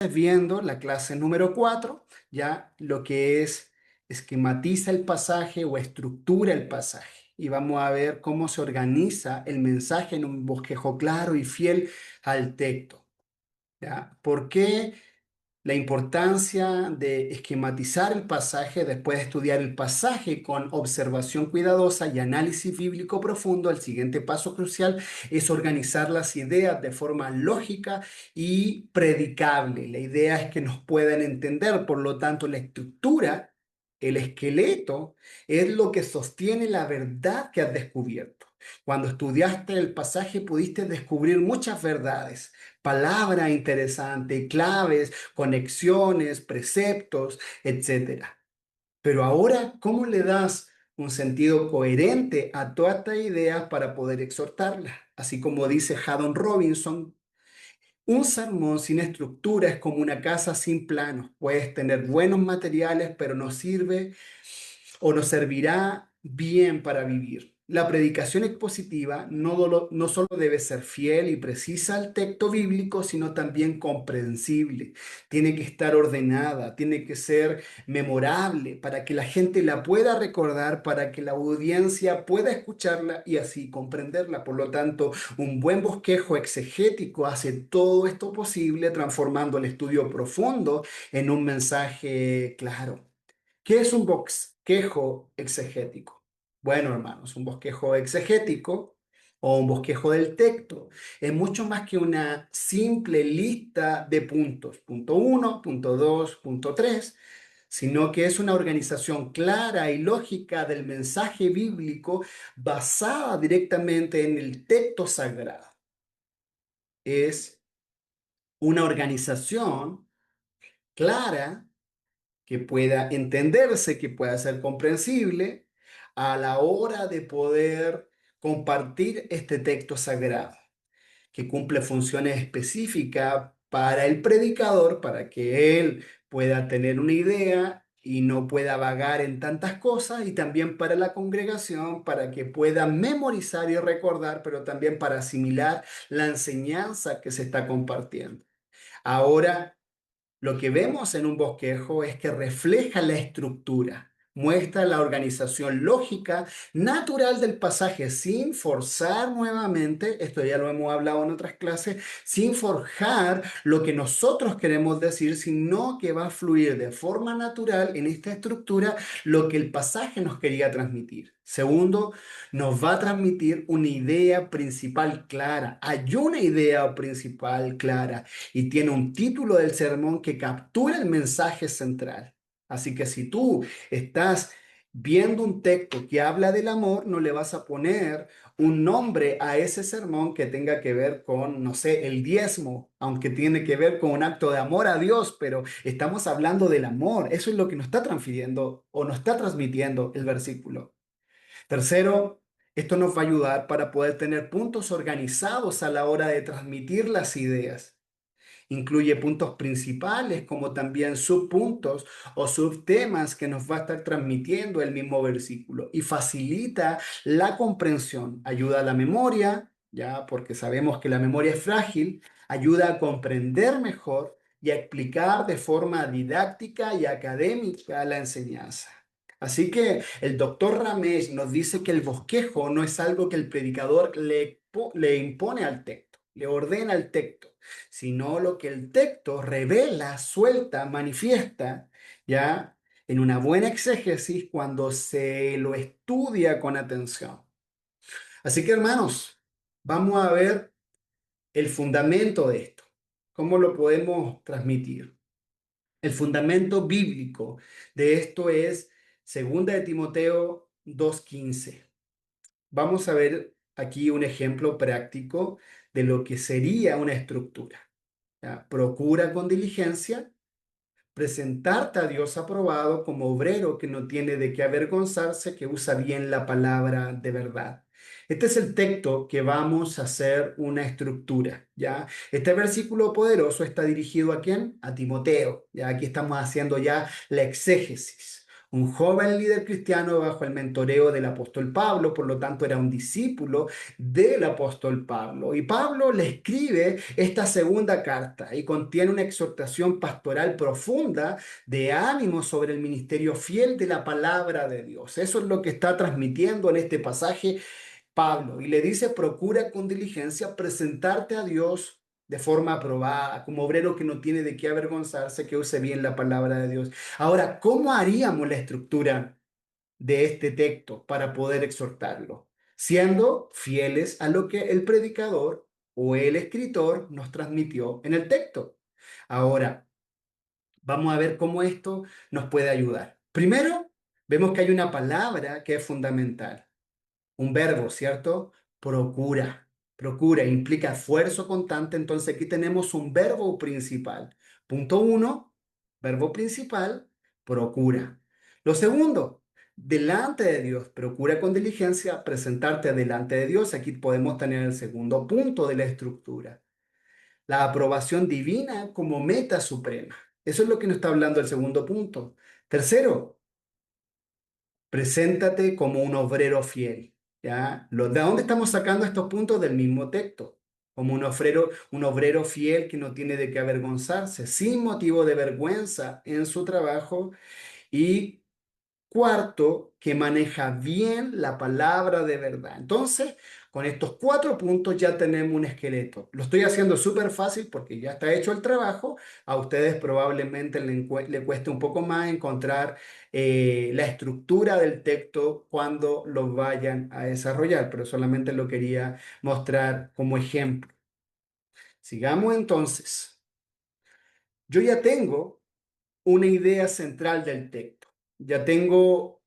Viendo la clase número 4, ya lo que es esquematiza el pasaje o estructura el pasaje. Y vamos a ver cómo se organiza el mensaje en un bosquejo claro y fiel al texto. ¿Ya? ¿Por qué la importancia de esquematizar el pasaje después de estudiar el pasaje con observación cuidadosa y análisis bíblico profundo? El siguiente paso crucial es organizar las ideas de forma lógica y predicable. La idea es que nos puedan entender, por lo tanto, la estructura, el esqueleto, es lo que sostiene la verdad que has descubierto. Cuando estudiaste el pasaje pudiste descubrir muchas verdades, palabras interesantes, claves, conexiones, preceptos, etcétera. Pero ahora, ¿cómo le das un sentido coherente a todas estas ideas para poder exhortarlas? Así como dice Haddon Robinson, un sermón sin estructura es como una casa sin planos. Puedes tener buenos materiales, pero no sirve o nos servirá bien para vivir. La predicación expositiva no solo debe ser fiel y precisa al texto bíblico, sino también comprensible. Tiene que estar ordenada, tiene que ser memorable para que la gente la pueda recordar, para que la audiencia pueda escucharla y así comprenderla. Por lo tanto, un buen bosquejo exegético hace todo esto posible, transformando el estudio profundo en un mensaje claro. ¿Qué es un bosquejo exegético? Bueno, hermanos, un bosquejo exegético o un bosquejo del texto es mucho más que una simple lista de puntos, punto uno, punto 2, punto 3, sino que es una organización clara y lógica del mensaje bíblico basada directamente en el texto sagrado. Es una organización clara que pueda entenderse, que pueda ser comprensible a la hora de poder compartir este texto sagrado, que cumple funciones específicas para el predicador, para que él pueda tener una idea y no pueda vagar en tantas cosas, y también para la congregación, para que pueda memorizar y recordar, pero también para asimilar la enseñanza que se está compartiendo. Ahora, lo que vemos en un bosquejo es que refleja la estructura, muestra la organización lógica natural del pasaje sin forzar nuevamente, esto ya lo hemos hablado en otras clases, sin forjar lo que nosotros queremos decir, sino que va a fluir de forma natural en esta estructura lo que el pasaje nos quería transmitir. Segundo, nos va a transmitir una idea principal clara. Hay una idea principal clara y tiene un título del sermón que captura el mensaje central. Así que si tú estás viendo un texto que habla del amor, no le vas a poner un nombre a ese sermón que tenga que ver con, no sé, el diezmo, aunque tiene que ver con un acto de amor a Dios, pero estamos hablando del amor. Eso es lo que nos está transfiriendo o nos está transmitiendo el versículo. Tercero, esto nos va a ayudar para poder tener puntos organizados a la hora de transmitir las ideas. Incluye puntos principales como también subpuntos o subtemas que nos va a estar transmitiendo el mismo versículo y facilita la comprensión, ayuda a la memoria, ya porque sabemos que la memoria es frágil, ayuda a comprender mejor y a explicar de forma didáctica y académica la enseñanza. Así que el doctor Ramesh nos dice que el bosquejo no es algo que el predicador le impone al texto, le ordena al texto, sino lo que el texto revela, suelta, manifiesta, ya en una buena exégesis cuando se lo estudia con atención. Así que hermanos, vamos a ver el fundamento de esto. ¿Cómo lo podemos transmitir? El fundamento bíblico de esto es 2 de Timoteo 2:15. Vamos a ver aquí un ejemplo práctico de lo que sería una estructura. ¿Ya? Procura con diligencia presentarte a Dios aprobado como obrero que no tiene de qué avergonzarse, que usa bien la palabra de verdad. Este es el texto que vamos a hacer una estructura, ¿ya? Este versículo poderoso está dirigido ¿a quién? A Timoteo, ¿ya? Aquí estamos haciendo ya la exégesis. un joven líder cristiano bajo el mentoreo del apóstol Pablo, por lo tanto era un discípulo del apóstol Pablo. Y Pablo le escribe esta segunda carta y contiene una exhortación pastoral profunda de ánimo sobre el ministerio fiel de la palabra de Dios. Eso es lo que está transmitiendo en este pasaje Pablo, y le dice, procura con diligencia presentarte a Dios de forma aprobada, como obrero que no tiene de qué avergonzarse, que use bien la palabra de Dios. Ahora, ¿cómo haríamos la estructura de este texto para poder exhortarlo? Siendo fieles a lo que el predicador o el escritor nos transmitió en el texto. Ahora, vamos a ver cómo esto nos puede ayudar. Primero, vemos que hay una palabra que es fundamental, un verbo, ¿cierto? Procura. Procura implica esfuerzo constante, entonces aquí tenemos un verbo principal. Punto uno, verbo principal, procura. Lo segundo, delante de Dios, procura con diligencia presentarte delante de Dios. Aquí podemos tener el segundo punto de la estructura, la aprobación divina como meta suprema. Eso es lo que nos está hablando el segundo punto. Tercero, preséntate como un obrero fiel. ¿Ya? ¿De dónde estamos sacando estos puntos? Del mismo texto. Como un obrero fiel que no tiene de qué avergonzarse, sin motivo de vergüenza en su trabajo. Y cuarto, que maneja bien la palabra de verdad. Entonces, con estos cuatro puntos ya tenemos un esqueleto. Lo estoy haciendo súper fácil porque ya está hecho el trabajo. A ustedes probablemente le cueste un poco más encontrar la estructura del texto cuando lo vayan a desarrollar, pero solamente lo quería mostrar como ejemplo. Sigamos entonces. Yo ya tengo una idea central del texto. Ya tengo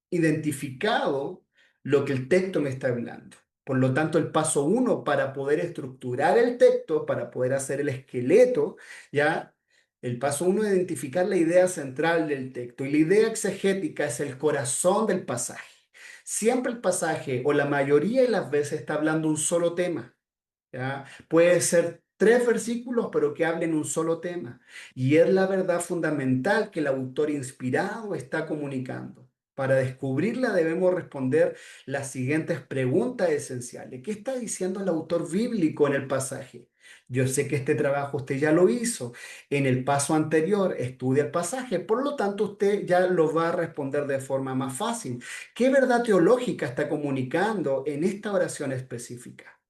identificado lo que el texto me está hablando. Por lo tanto, el paso uno para poder estructurar el texto, para poder hacer el esqueleto, ya, el paso uno es identificar la idea central del texto. Y la idea exegética es el corazón del pasaje. Siempre el pasaje, o la mayoría de las veces, está hablando un solo tema. ¿Ya? Puede ser tres versículos, pero que hablen un solo tema. Y es la verdad fundamental que el autor inspirado está comunicando. Para descubrirla debemos responder las siguientes preguntas esenciales. ¿Qué está diciendo el autor bíblico en el pasaje? Yo sé que este trabajo usted ya lo hizo. En el paso anterior estudia el pasaje, por lo tanto usted ya lo va a responder de forma más fácil. ¿Qué verdad teológica está comunicando en esta oración específica?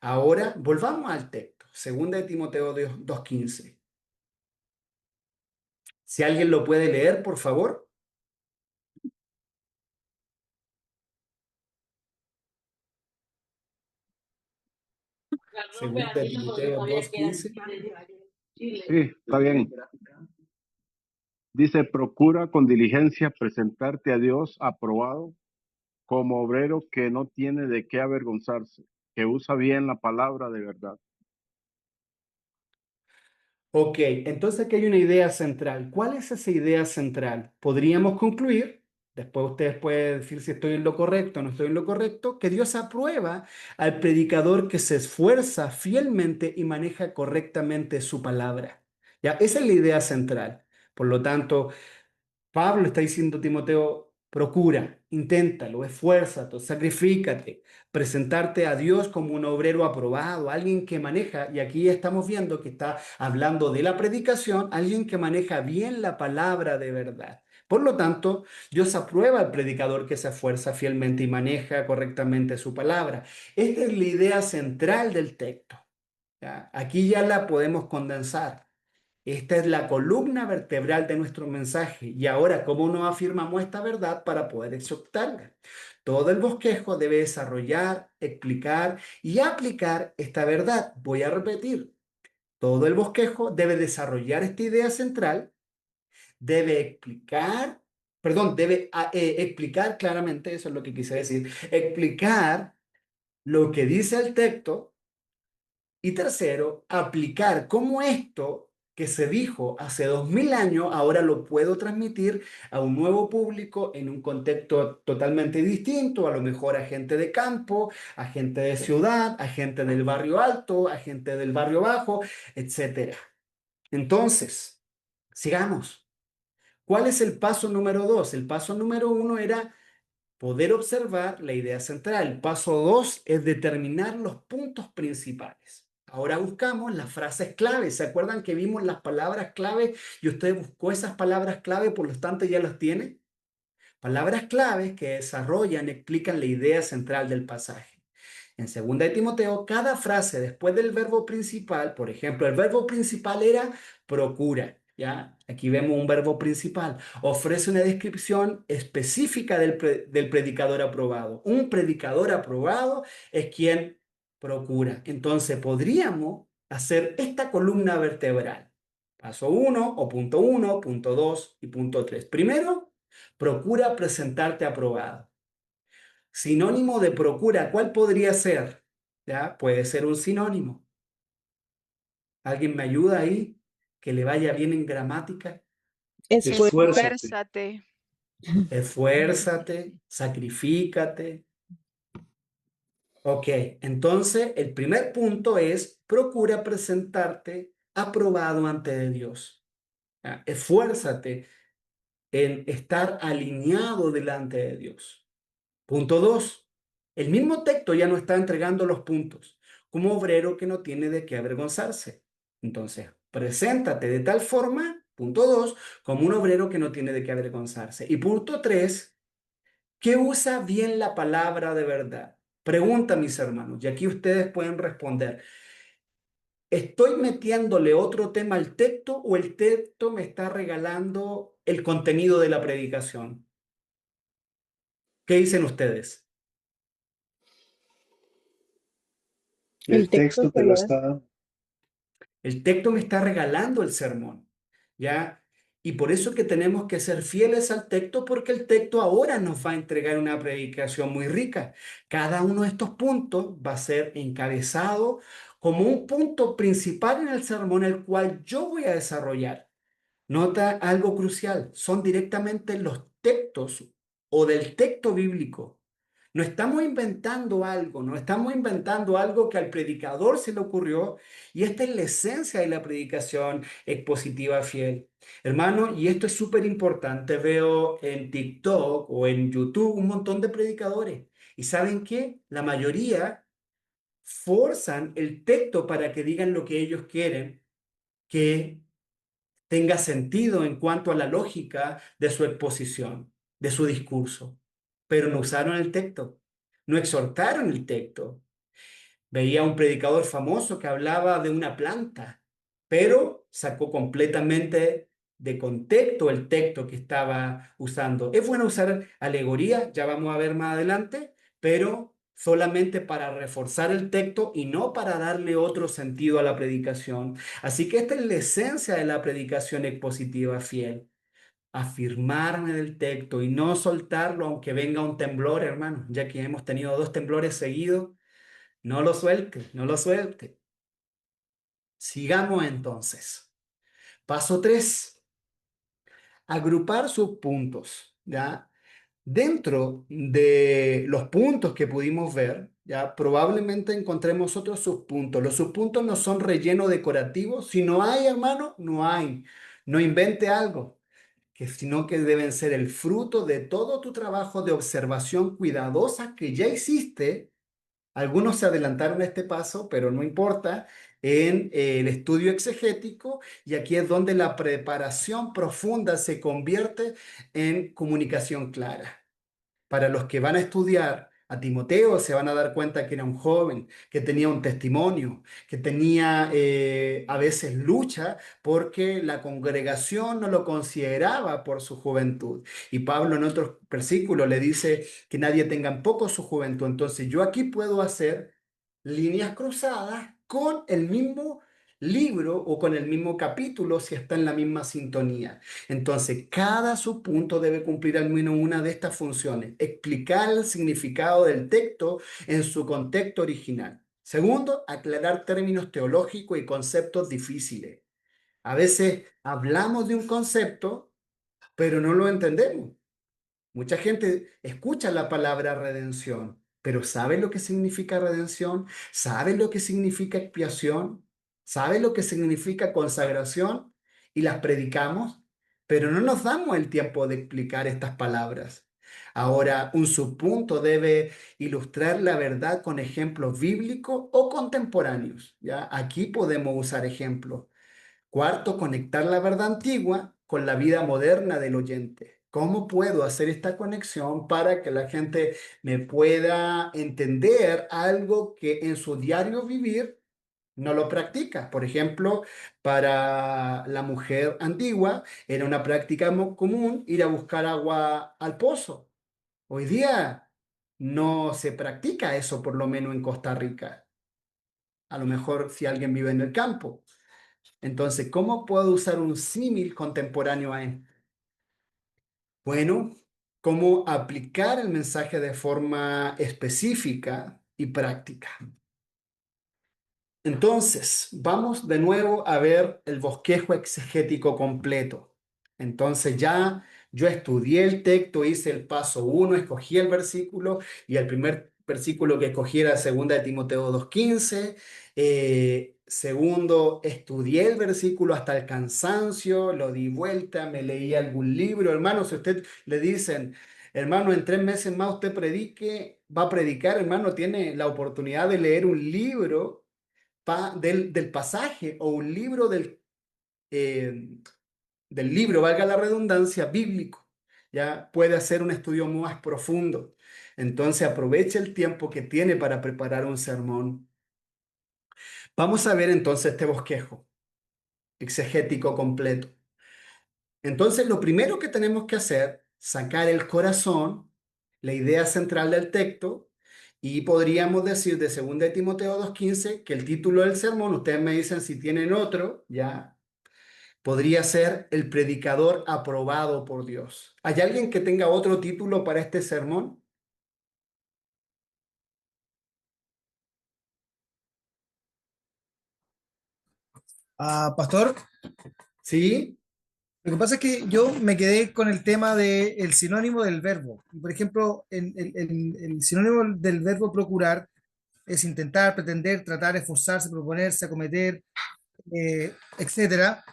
Ahora volvamos al texto, segunda de Timoteo 2:15. Si alguien lo puede leer, por favor. Segunda de Timoteo 2:15. Sí, está bien. Dice, procura con diligencia presentarte a Dios aprobado como obrero que no tiene de qué avergonzarse, que usa bien la palabra de verdad. Ok, entonces aquí hay una idea central. ¿Cuál es esa idea central? Podríamos concluir, después ustedes pueden decir si estoy en lo correcto o no estoy en lo correcto, que Dios aprueba al predicador que se esfuerza fielmente y maneja correctamente su palabra. Ya, esa es la idea central. Por lo tanto, Pablo está diciendo a Timoteo, procura, inténtalo, esfuérzate, sacrifícate, presentarte a Dios como un obrero aprobado, alguien que maneja, y aquí estamos viendo que está hablando de la predicación, alguien que maneja bien la palabra de verdad. Por lo tanto, Dios aprueba al predicador que se esfuerza fielmente y maneja correctamente su palabra. Esta es la idea central del texto. ¿Ya? Aquí ya la podemos condensar. Esta es la columna vertebral de nuestro mensaje. Y ahora, ¿cómo nos afirmamos esta verdad para poder exhortarla? Todo el bosquejo debe desarrollar, explicar y aplicar esta verdad. Voy a repetir. Todo el bosquejo debe desarrollar esta idea central, debe explicar, perdón, debe explicar claramente, eso es lo que quise decir, explicar lo que dice el texto. Y tercero, aplicar cómo esto que se dijo hace 2000 años ahora lo puedo transmitir a un nuevo público en un contexto totalmente distinto, a lo mejor a gente de campo, a gente de ciudad, a gente del barrio alto, a gente del barrio bajo, etcétera. Entonces, sigamos. ¿Cuál es el paso número 2? El paso número 1 era poder observar la idea central. El paso 2 es determinar los puntos principales. Ahora buscamos las frases clave. ¿Se acuerdan que vimos las palabras clave y usted buscó esas palabras clave, por lo tanto ya las tiene? Palabras claves que desarrollan, explican la idea central del pasaje. En 2 de Timoteo, cada frase después del verbo principal, por ejemplo, el verbo principal era procura, ¿ya? Aquí vemos un verbo principal. Ofrece una descripción específica del predicador aprobado. Un predicador aprobado es quien procura. Entonces, podríamos hacer esta columna vertebral. Paso uno o punto 1, punto 2 y punto 3. Primero, procura presentarte aprobado. Sinónimo de procura, ¿cuál podría ser? ¿Ya? Puede ser un sinónimo. ¿Alguien me ayuda ahí? Que le vaya bien en gramática. Esfuerzo. Esfuérzate. Esfuérzate. Esfuérzate, sacrifícate. Ok, entonces el primer punto es procura presentarte aprobado ante Dios. ¿Ya? Esfuérzate en estar alineado delante de Dios. Punto 2. El mismo texto ya no está entregando los puntos, como obrero que no tiene de qué avergonzarse. Entonces, preséntate de tal forma, punto 2, como un obrero que no tiene de qué avergonzarse. Y punto 3, que usa bien la palabra de verdad. Pregunta, mis hermanos, y aquí ustedes pueden responder. ¿Estoy metiéndole otro tema al texto o el texto me está regalando el contenido de la predicación? ¿Qué dicen ustedes? El El texto texto te te lo lo da. está. El texto me está regalando el sermón, ¿ya? Y por eso que tenemos que ser fieles al texto, porque el texto ahora nos va a entregar una predicación muy rica. Cada uno de estos puntos va a ser encabezado como un punto principal en el sermón, el cual yo voy a desarrollar. Nota algo crucial, son directamente los textos o del texto bíblico. No estamos inventando algo, no estamos inventando algo que al predicador se le ocurrió y esta es la esencia de la predicación expositiva fiel. Hermano, y esto es súper importante, veo en TikTok o en YouTube un montón de predicadores y ¿saben qué? La mayoría forzan el texto para que digan lo que ellos quieren, que tenga sentido en cuanto a la lógica de su exposición, de su discurso, pero no usaron el texto, no exhortaron el texto. Veía un predicador famoso que hablaba de una planta, pero sacó completamente de contexto el texto que estaba usando. Es bueno usar alegoría, ya vamos a ver más adelante, pero solamente para reforzar el texto y no para darle otro sentido a la predicación. Así que esta es la esencia de la predicación expositiva fiel. Afirmarme del texto y no soltarlo aunque venga un temblor, hermano, ya que hemos tenido 2 temblores seguidos. No lo suelte, no lo suelte. Sigamos entonces. Paso 3. Agrupar sus puntos, ¿ya? Dentro de los puntos que pudimos ver, ya probablemente encontremos otros subpuntos. Los subpuntos no son relleno decorativo. Si no hay, hermano, no hay. No invente algo, sino que deben ser el fruto de todo tu trabajo de observación cuidadosa que ya hiciste. Algunos se adelantaron a este paso, pero no importa, en el estudio exegético, y aquí es donde la preparación profunda se convierte en comunicación clara. Para los que van a estudiar a Timoteo, se van a dar cuenta que era un joven, que tenía un testimonio, que tenía a veces lucha porque la congregación no lo consideraba por su juventud. Y Pablo en otros versículos le dice que nadie tenga en poco su juventud. Entonces yo aquí puedo hacer líneas cruzadas con el mismo libro o con el mismo capítulo si está en la misma sintonía. Entonces, cada subpunto debe cumplir al menos una de estas funciones: explicar el significado del texto en su contexto original. Segundo, aclarar términos teológicos y conceptos difíciles. A veces hablamos de un concepto, pero no lo entendemos. Mucha gente escucha la palabra redención, pero ¿sabe lo que significa redención? ¿Sabe lo que significa expiación? ¿Sabe lo que significa consagración? Y las predicamos. pero no nos damos el tiempo de explicar estas palabras. Ahora, un subpunto debe ilustrar la verdad con ejemplos bíblicos o contemporáneos, ¿ya? Aquí podemos usar ejemplos. Cuarto, conectar la verdad antigua con la vida moderna del oyente. ¿Cómo puedo hacer esta conexión para que la gente me pueda entender algo que en su diario vivir no lo practica? Por ejemplo, para la mujer antigua era una práctica común ir a buscar agua al pozo. Hoy día no se practica eso, por lo menos en Costa Rica. A lo mejor si alguien vive en el campo. Entonces, ¿cómo puedo usar un símil contemporáneo a él? Bueno, cómo aplicar el mensaje de forma específica y práctica. Entonces, vamos de nuevo a ver el bosquejo exegético completo. Entonces ya yo estudié el texto, hice el paso uno, escogí el versículo y el primer versículo que escogí era 2 de Timoteo 2:15. Segundo, estudié el versículo hasta el cansancio, lo di vuelta, me leí algún libro. Hermano, si usted le dicen, hermano, en 3 meses más usted predique, va a predicar, hermano, tiene la oportunidad de leer un libro del pasaje o un libro eh, del libro, valga la redundancia, bíblico. Ya puede hacer un estudio más profundo. Entonces aproveche el tiempo que tiene para preparar un sermón. Vamos a ver entonces este bosquejo exegético completo. Entonces lo primero que tenemos que hacer, sacar el corazón, la idea central del texto, y podríamos decir de 2 de Timoteo 2:15 que el título del sermón, ustedes me dicen si tienen otro, ya podría ser el predicador aprobado por Dios. ¿Hay alguien que tenga otro título para este sermón? Pastor, ¿Sí? lo que pasa es que yo me quedé con el tema del sinónimo del verbo. Por ejemplo, el sinónimo del verbo procurar es intentar, pretender, tratar, esforzarse, proponerse, acometer, etcétera.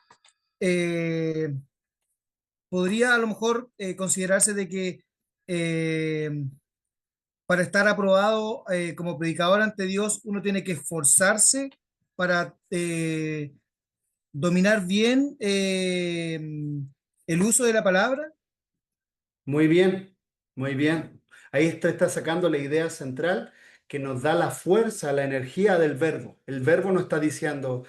Eh, Podría a lo mejor considerarse de que eh, para estar aprobado como predicador ante Dios uno tiene que esforzarse para dominar bien el uso de la palabra. Muy bien, muy bien. Ahí está sacando la idea central que nos da la fuerza, la energía del verbo. El verbo nos está diciendo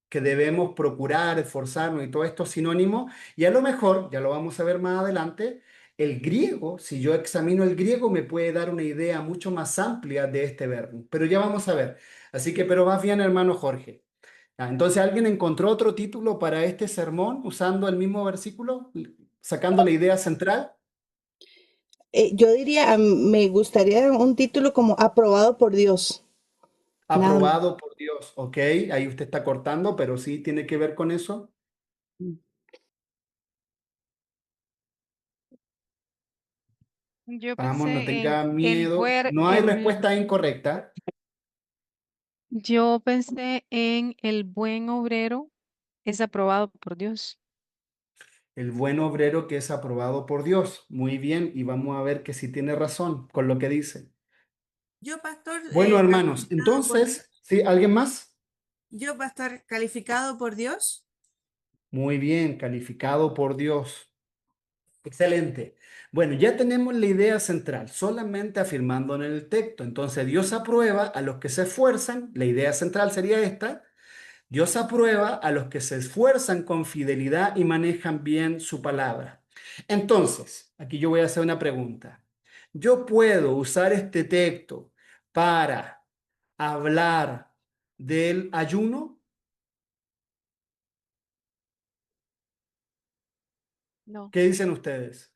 que debemos procurar, esforzarnos y todo esto es sinónimo. Y a lo mejor, ya lo vamos a ver más adelante, el griego, si yo examino el griego, me puede dar una idea mucho más amplia de este verbo. Pero ya vamos a ver. Así que, pero más bien, hermano Jorge. Entonces, ¿alguien encontró otro título para este sermón usando el mismo versículo, sacando la idea central? Yo diría, me gustaría un título como aprobado por Dios. Nada más. Aprobado por Dios. Ok, ahí usted está cortando, pero sí tiene que ver con eso. Yo Vamos, no pensé en tenga miedo. No hay respuesta incorrecta. yo pensé en el buen obrero es aprobado por Dios. El buen obrero que es aprobado por Dios. Muy bien, y vamos a ver que sí tiene razón con lo que dice. Yo, pastor, Bueno, hermanos, calificado por Dios. entonces, ¿sí? ¿Alguien más? Yo, pastor, calificado por Dios. Muy bien, calificado por Dios. Excelente. Bueno, ya tenemos la idea central, solamente afirmando en el texto. Entonces, Dios aprueba a los que se esfuerzan. La idea central sería esta. Dios aprueba a los que se esfuerzan con fidelidad y manejan bien su palabra. Entonces, aquí yo voy a hacer una pregunta. ¿Yo puedo usar este texto para hablar del ayuno? No. ¿Qué dicen ustedes?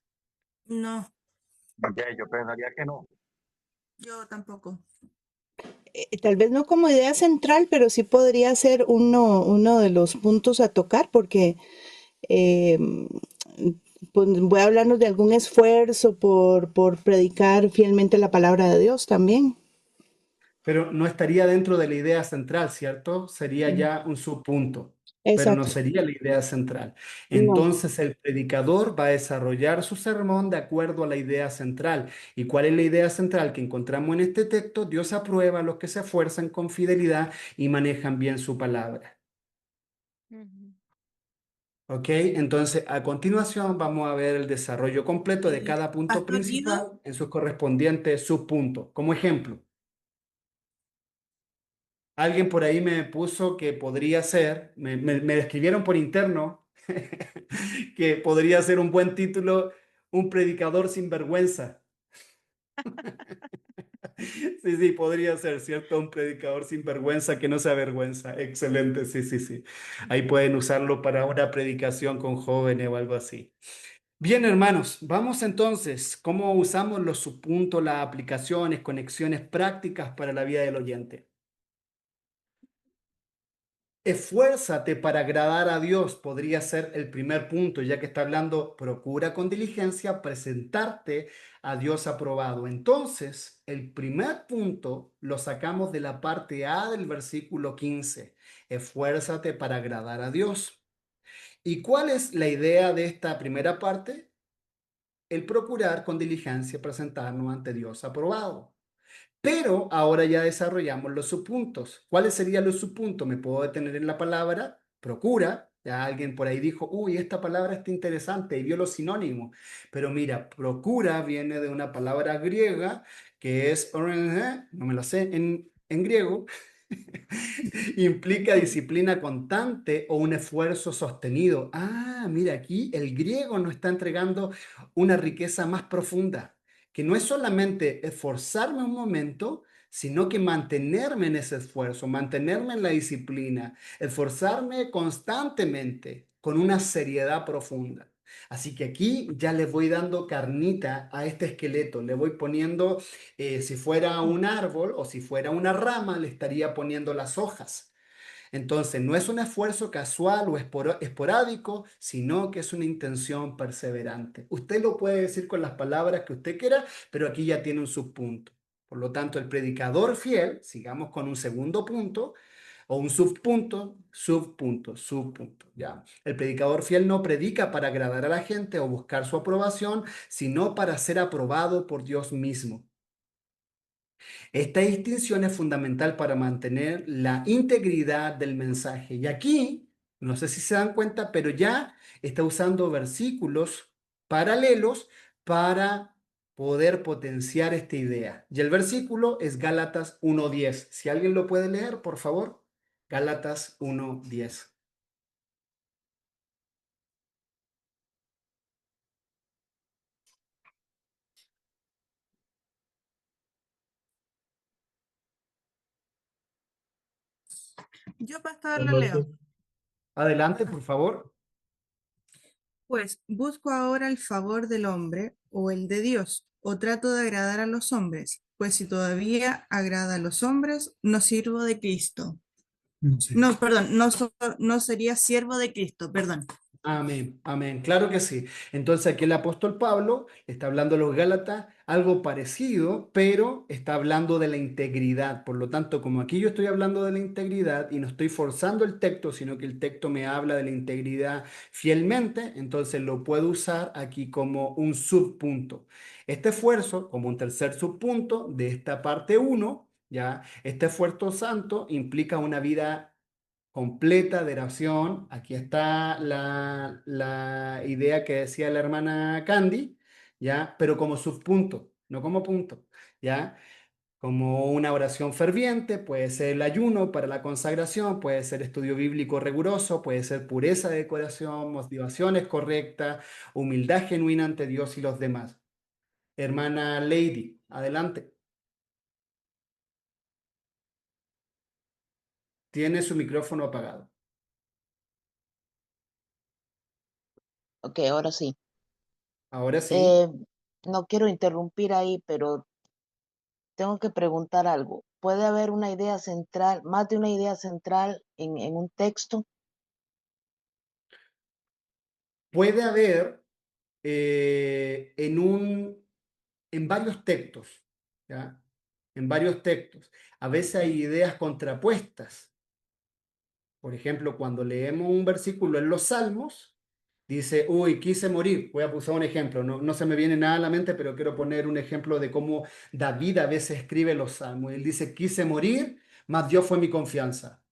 No, Yo pensaría que no. yo tampoco. Tal vez no como idea central, pero sí podría ser uno de los puntos a tocar, porque eh, pues voy a hablarnos de algún esfuerzo por predicar fielmente la palabra de Dios también. Pero no estaría dentro de la idea central, ¿cierto? Sería ya un subpunto. pero no exacto. sería la idea central. No. Entonces el predicador va a desarrollar su sermón de acuerdo a la idea central. ¿Y cuál es la idea central que encontramos en este texto? Dios aprueba a los que se esfuerzan con fidelidad y manejan bien su palabra. Ujú. ¿Ok? Entonces, a continuación vamos a ver el desarrollo completo de cada punto Pastor Guido, principal en sus correspondientes subpuntos. Como ejemplo, alguien por ahí me puso que podría ser, me escribieron por interno, que podría ser un buen título, un predicador sin vergüenza. Sí, sí, podría ser, ¿cierto? Un predicador sin vergüenza que no se avergüenza. Excelente, sí, sí, sí. Ahí pueden usarlo para una predicación con jóvenes o algo así. Bien, hermanos, vamos entonces, ¿cómo usamos los subpuntos, las aplicaciones, conexiones prácticas para la vida del oyente? Esfuérzate para agradar a Dios, podría ser el primer punto, ya que está hablando, procura con diligencia presentarte a Dios aprobado. Entonces, el primer punto lo sacamos de la parte A del versículo 15. Esfuérzate para agradar a Dios. ¿Y cuál es la idea de esta primera parte? El procurar con diligencia presentarnos ante Dios aprobado. Pero ahora ya desarrollamos los subpuntos. ¿Cuáles serían los subpuntos? Me puedo detener en la palabra procura. Ya alguien por ahí dijo, uy, esta palabra está interesante y vio los sinónimos. Pero mira, procura viene de una palabra griega que es, no me lo sé en griego, implica disciplina constante o un esfuerzo sostenido. Ah, mira, aquí el griego nos está entregando una riqueza más profunda, que no es solamente esforzarme un momento, sino que mantenerme en ese esfuerzo, mantenerme en la disciplina, esforzarme constantemente con una seriedad profunda. Así que aquí ya le voy dando carnita a este esqueleto, le voy poniendo, si fuera un árbol o si fuera una rama, le estaría poniendo las hojas. Entonces, no es un esfuerzo casual o esporádico, sino que es una intención perseverante. Usted lo puede decir con las palabras que usted quiera, pero aquí ya tiene un subpunto. Por lo tanto, el predicador fiel, sigamos con un segundo punto, o un subpunto, subpunto, subpunto, ya. El predicador fiel no predica para agradar a la gente o buscar su aprobación, sino para ser aprobado por Dios mismo. Esta distinción es fundamental para mantener la integridad del mensaje. Y aquí, no sé si se dan cuenta, pero ya está usando versículos paralelos para poder potenciar esta idea. Y el versículo es Gálatas 1:10. Si alguien lo puede leer, por favor. Gálatas 1:10. yo pastor lo Entonces, leo. adelante, por favor. Pues busco ahora el favor del hombre o el de Dios, o trato de agradar a los hombres, pues si todavía agrada a los hombres, no sirvo de Cristo. Sí. No, perdón, no sería siervo de Cristo, perdón. Amén, amén, claro que sí. Entonces aquí el apóstol Pablo está hablando a los Gálatas algo parecido, pero está hablando de la integridad. Por lo tanto, como aquí yo estoy hablando de la integridad y no estoy forzando el texto, sino que el texto me habla de la integridad fielmente, entonces lo puedo usar aquí como un subpunto. Este esfuerzo, como un tercer subpunto de esta parte uno, ya, este esfuerzo santo implica una vida completa de oración. Aquí está la idea que decía la hermana Candy, ¿ya? Pero como subpunto, no como punto, ¿ya? Como una oración ferviente, puede ser el ayuno para la consagración, puede ser estudio bíblico riguroso, puede ser pureza de corazón, motivaciones correctas, humildad genuina ante Dios y los demás. Hermana Lady, adelante. Tiene su micrófono apagado. Ok, ahora sí. Ahora sí. Eh, no quiero interrumpir ahí, pero tengo que preguntar algo. ¿Puede haber una idea central, más de una idea central en un texto? Puede haber en varios textos, ¿ya? En varios textos. A veces hay ideas contrapuestas. Por ejemplo, cuando leemos un versículo en los Salmos, dice, uy, quise morir. Voy a usar un ejemplo, no se me viene nada a la mente, pero quiero poner un ejemplo de cómo David a veces escribe los Salmos. Él dice, quise morir, mas Dios fue mi confianza.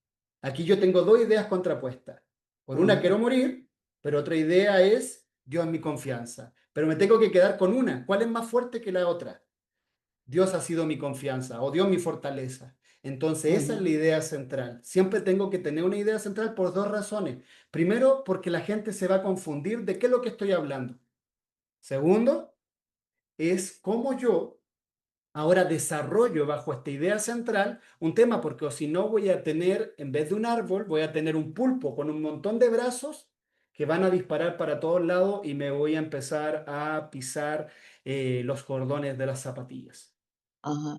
Aquí yo tengo dos ideas contrapuestas. Por una Ujú, quiero morir, pero otra idea es Dios es mi confianza. Pero me tengo que quedar con una. ¿Cuál es más fuerte que la otra? Dios ha sido mi confianza o Dios mi fortaleza. Entonces, esa es ujú, la idea central. Siempre tengo que tener una idea central por dos razones. Primero, porque la gente se va a confundir de qué es lo que estoy hablando. Segundo, es cómo yo ahora desarrollo bajo esta idea central un tema, porque o si no voy a tener, en vez de un árbol, voy a tener un pulpo con un montón de brazos que van a disparar para todos lados y me voy a empezar a pisar los cordones de las zapatillas. ajá.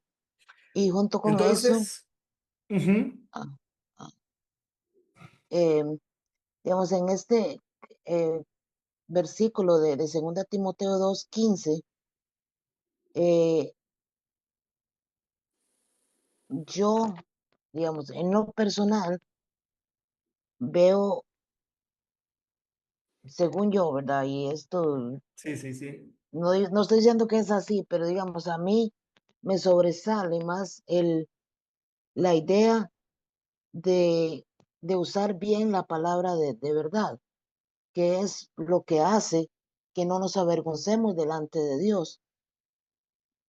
Y junto con eso, Entonces, ujú. ah, ah, em, digamos, en este eh, versículo de 2 Timoteo 2:15, eh, yo, digamos, en lo personal, veo, según yo, ¿verdad? Y esto, Sí, sí, sí. no estoy diciendo que es así, pero digamos, a mí me sobresale más la idea de, de usar bien la palabra de verdad, que es lo que hace que no nos avergoncemos delante de Dios.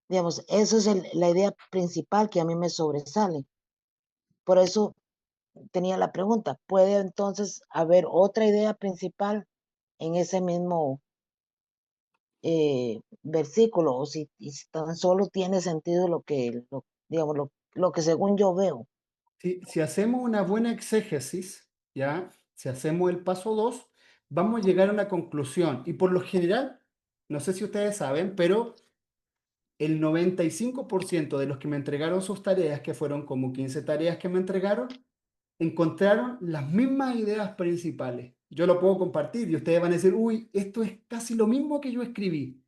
Digamos, eso es la idea principal que a mí me sobresale. Por eso tenía la pregunta, ¿puede entonces haber otra idea principal en ese mismo versículo? O si tan solo tiene sentido digamos, lo que según yo veo. Si hacemos una buena exégesis, ¿ya? Si hacemos el paso 2, vamos a llegar a una conclusión. Y por lo general, no sé si ustedes saben, pero el 95% de los que me entregaron sus tareas, que fueron como 15 tareas que me entregaron, encontraron las mismas ideas principales. Yo lo puedo compartir y ustedes van a decir, uy, esto es casi lo mismo que yo escribí.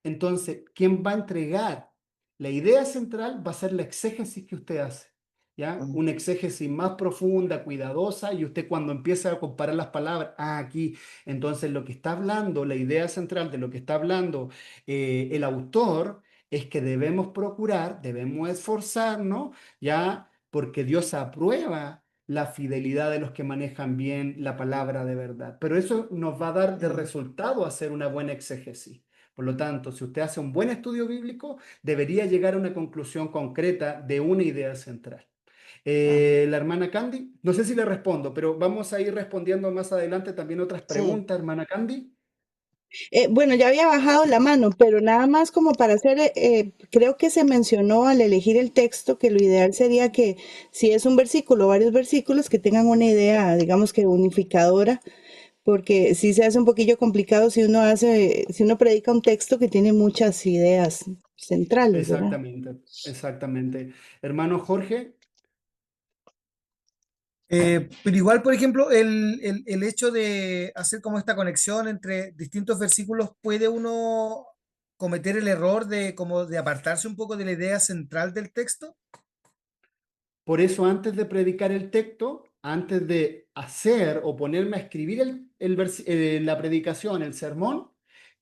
Entonces, ¿quién va a entregar? La idea central va a ser la exégesis que usted hace, ¿ya? Ujú, Una exégesis más profunda, cuidadosa, y usted cuando empieza a comparar las palabras, aquí, entonces lo que está hablando, la idea central de lo que está hablando el autor es que debemos procurar, debemos esforzarnos, ¿ya? Porque Dios aprueba la fidelidad de los que manejan bien la palabra de verdad. Pero eso nos va a dar de ujú, resultado hacer una buena exégesis. Por lo tanto, si usted hace un buen estudio bíblico, debería llegar a una conclusión concreta de una idea central. ajá. La hermana Candy, no sé si le respondo, pero vamos a ir respondiendo más adelante también otras Sí, preguntas, hermana Candy. Bueno, ya había bajado la mano, pero nada más como para hacer, creo que se mencionó al elegir el texto que lo ideal sería que si es un versículo o varios versículos que tengan una idea, digamos que unificadora, porque sí se hace un poquillo complicado si uno predica un texto que tiene muchas ideas centrales, ¿verdad? Exactamente, exactamente. Hermano Jorge, Pero igual, por ejemplo, el hecho de hacer como esta conexión entre distintos versículos, puede uno cometer el error de como de apartarse un poco de la idea central del texto. por eso, antes de predicar el texto, antes de hacer o ponerme a escribir la predicación, el sermón,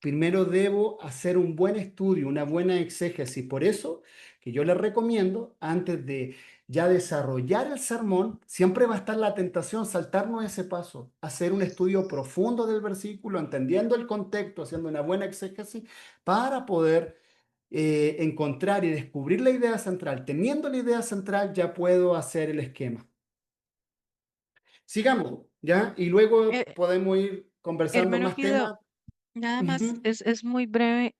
primero debo hacer un buen estudio, una buena exégesis. Por eso que yo les recomiendo, antes de ya desarrollar el sermón, siempre va a estar la tentación saltarnos ese paso, hacer un estudio profundo del versículo, entendiendo el contexto, haciendo una buena exégesis para poder encontrar y descubrir la idea central. Teniendo la idea central, ya puedo hacer el esquema. Sigamos, ¿ya? Y luego Eh, podemos ir conversando Hermano más Guido, temas. nada más Ujú. es muy breve.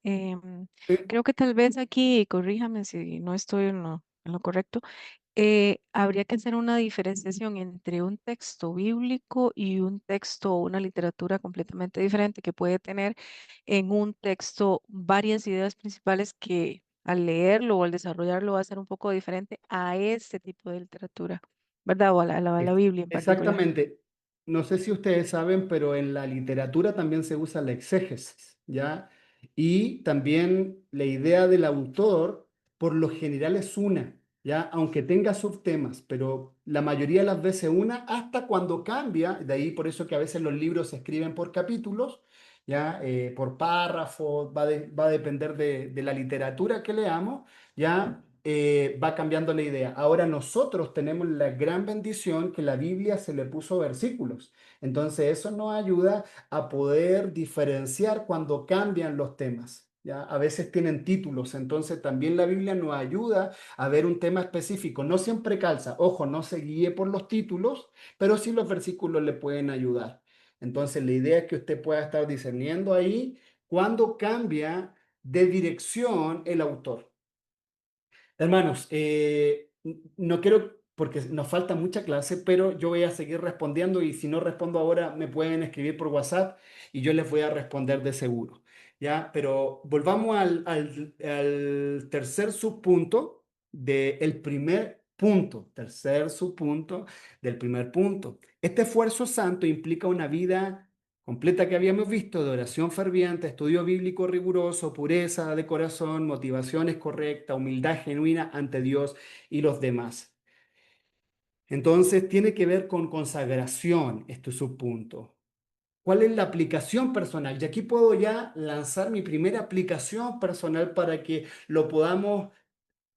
Sí, Creo que tal vez aquí, corríjame si no estoy en lo correcto, habría que hacer una diferenciación entre un texto bíblico y un texto o una literatura completamente diferente que puede tener en un texto varias ideas principales que al leerlo o al desarrollarlo va a ser un poco diferente a este tipo de literatura, ¿verdad? O a la Biblia en particular. exactamente. No sé si ustedes saben, pero en la literatura también se usa la exégesis, ¿ya? Y también la idea del autor, por lo general, es una. ¿ya? Aunque tenga subtemas, pero la mayoría de las veces una, hasta cuando cambia, de ahí por eso que a veces los libros se escriben por capítulos, ¿ya? Por párrafos, va a depender de la literatura que leamos, ¿ya? Va cambiando la idea. Ahora nosotros tenemos la gran bendición que la Biblia se le puso versículos. Entonces eso nos ayuda a poder diferenciar cuando cambian los temas. ¿Ya? A veces tienen títulos, entonces también la Biblia nos ayuda a ver un tema específico. No siempre calza, ojo, no se guíe por los títulos, pero sí los versículos le pueden ayudar. Entonces la idea es que usted pueda estar discerniendo ahí cuando cambia de dirección el autor. Hermanos, no quiero, porque nos falta mucha clase, pero yo voy a seguir respondiendo y si no respondo ahora, me pueden escribir por WhatsApp y yo les voy a responder de seguro. ¿Ya? Pero volvamos al tercer subpunto del primer punto, tercer subpunto del primer punto. Este esfuerzo santo implica una vida completa que habíamos visto de oración ferviente, estudio bíblico riguroso, pureza de corazón, motivaciones correctas, humildad genuina ante Dios y los demás. Entonces tiene que ver con consagración, este subpunto. ¿Cuál es la aplicación personal? Y aquí puedo ya lanzar mi primera aplicación personal para que lo podamos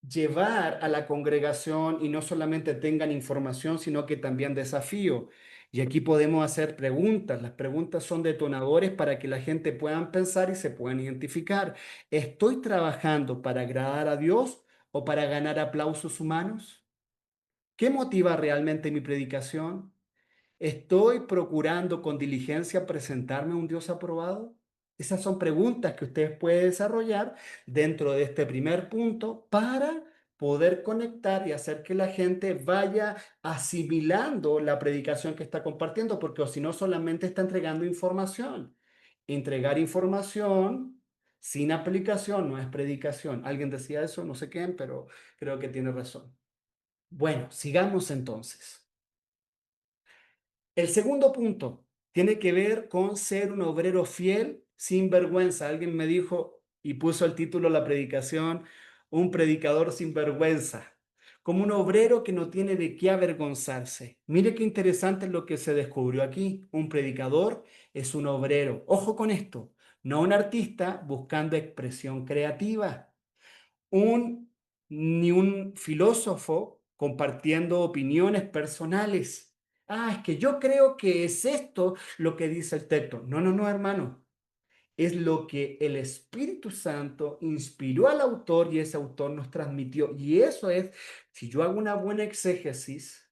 llevar a la congregación y no solamente tengan información, sino que también desafío. Y aquí podemos hacer preguntas. Las preguntas son detonadores para que la gente pueda pensar y se puedan identificar. ¿Estoy trabajando para agradar a Dios o para ganar aplausos humanos? ¿Qué motiva realmente mi predicación? ¿Estoy procurando con diligencia presentarme a un Dios aprobado? Esas son preguntas que ustedes pueden desarrollar dentro de este primer punto para poder conectar y hacer que la gente vaya asimilando la predicación que está compartiendo, porque o si no solamente está entregando información. Entregar información sin aplicación no es predicación. Alguien decía eso, no sé quién, pero creo que tiene razón. Bueno, sigamos entonces. El segundo punto tiene que ver con ser un obrero fiel sin vergüenza. Alguien me dijo y puso el título de la predicación, un predicador sin vergüenza, como un obrero que no tiene de qué avergonzarse. Mire qué interesante lo que se descubrió aquí. Un predicador es un obrero. Ojo con esto, no un artista buscando expresión creativa un, ni un filósofo compartiendo opiniones personales. Ah, es que yo creo que es esto lo que dice el texto. No, no, no, hermano. Es lo que el Espíritu Santo inspiró al autor y ese autor nos transmitió. Y eso es, si yo hago una buena exégesis,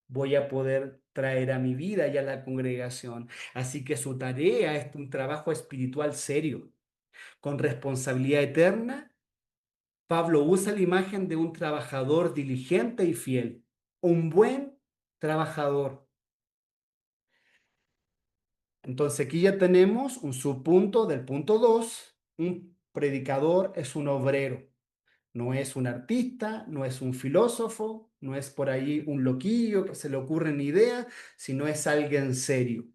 voy a poder traer a mi vida y a la congregación. Así que su tarea es un trabajo espiritual serio, con responsabilidad eterna. Pablo usa la imagen de un trabajador diligente y fiel, un buen trabajador. Entonces aquí ya tenemos un subpunto del punto 2. Un predicador es un obrero, no es un artista, no es un filósofo, no es por ahí un loquillo que se le ocurren ideas, sino es alguien serio.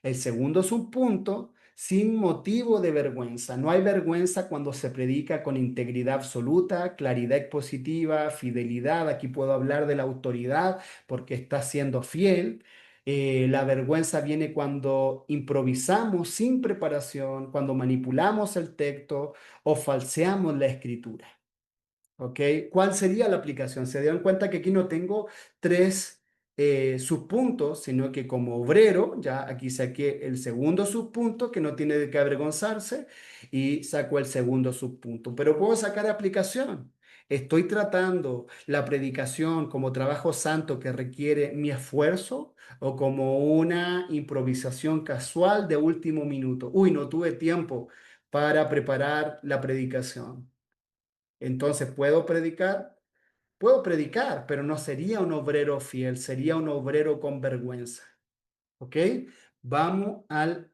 El segundo subpunto, sin motivo de vergüenza. No hay vergüenza cuando se predica con integridad absoluta, claridad expositiva, fidelidad. Aquí puedo hablar de la autoridad porque está siendo fiel. La vergüenza viene cuando improvisamos sin preparación, cuando manipulamos el texto o falseamos la escritura. ¿Ok? ¿Cuál sería la aplicación? Se dieron cuenta que aquí no tengo tres subpuntos, sino que como obrero, ya aquí saqué el segundo subpunto que no tiene de qué avergonzarse y saco el segundo subpunto. Pero puedo sacar aplicación. ¿Estoy tratando la predicación como trabajo santo que requiere mi esfuerzo o como una improvisación casual de último minuto? Uy, no tuve tiempo para preparar la predicación. Entonces, puedo predicar, pero no sería un obrero fiel, sería un obrero con vergüenza. ¿Ok? Vamos al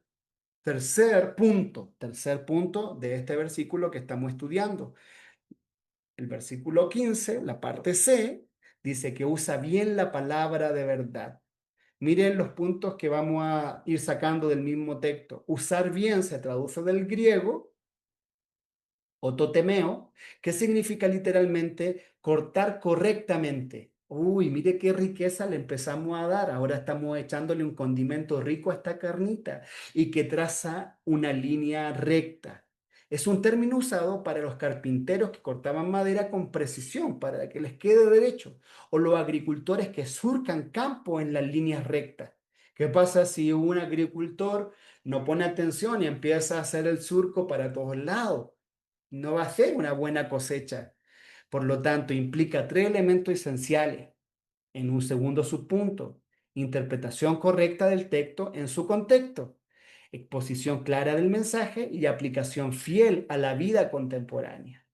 tercer punto de este versículo que estamos estudiando. El versículo 15, la parte C, dice que usa bien la palabra de verdad. Miren los puntos que vamos a ir sacando del mismo texto. Usar bien se traduce del griego o totemeo, que significa literalmente cortar correctamente. Uy, mire qué riqueza le empezamos a dar. Ahora estamos echándole un condimento rico a esta carnita y que traza una línea recta. Es un término usado para los carpinteros que cortaban madera con precisión para que les quede derecho, o los agricultores que surcan campo en las líneas rectas. ¿Qué pasa si un agricultor no pone atención y empieza a hacer el surco para todos lados? No va a ser una buena cosecha. Por lo tanto, implica tres elementos esenciales. En un segundo subpunto, interpretación correcta del texto en su contexto, exposición clara del mensaje y aplicación fiel a la vida contemporánea.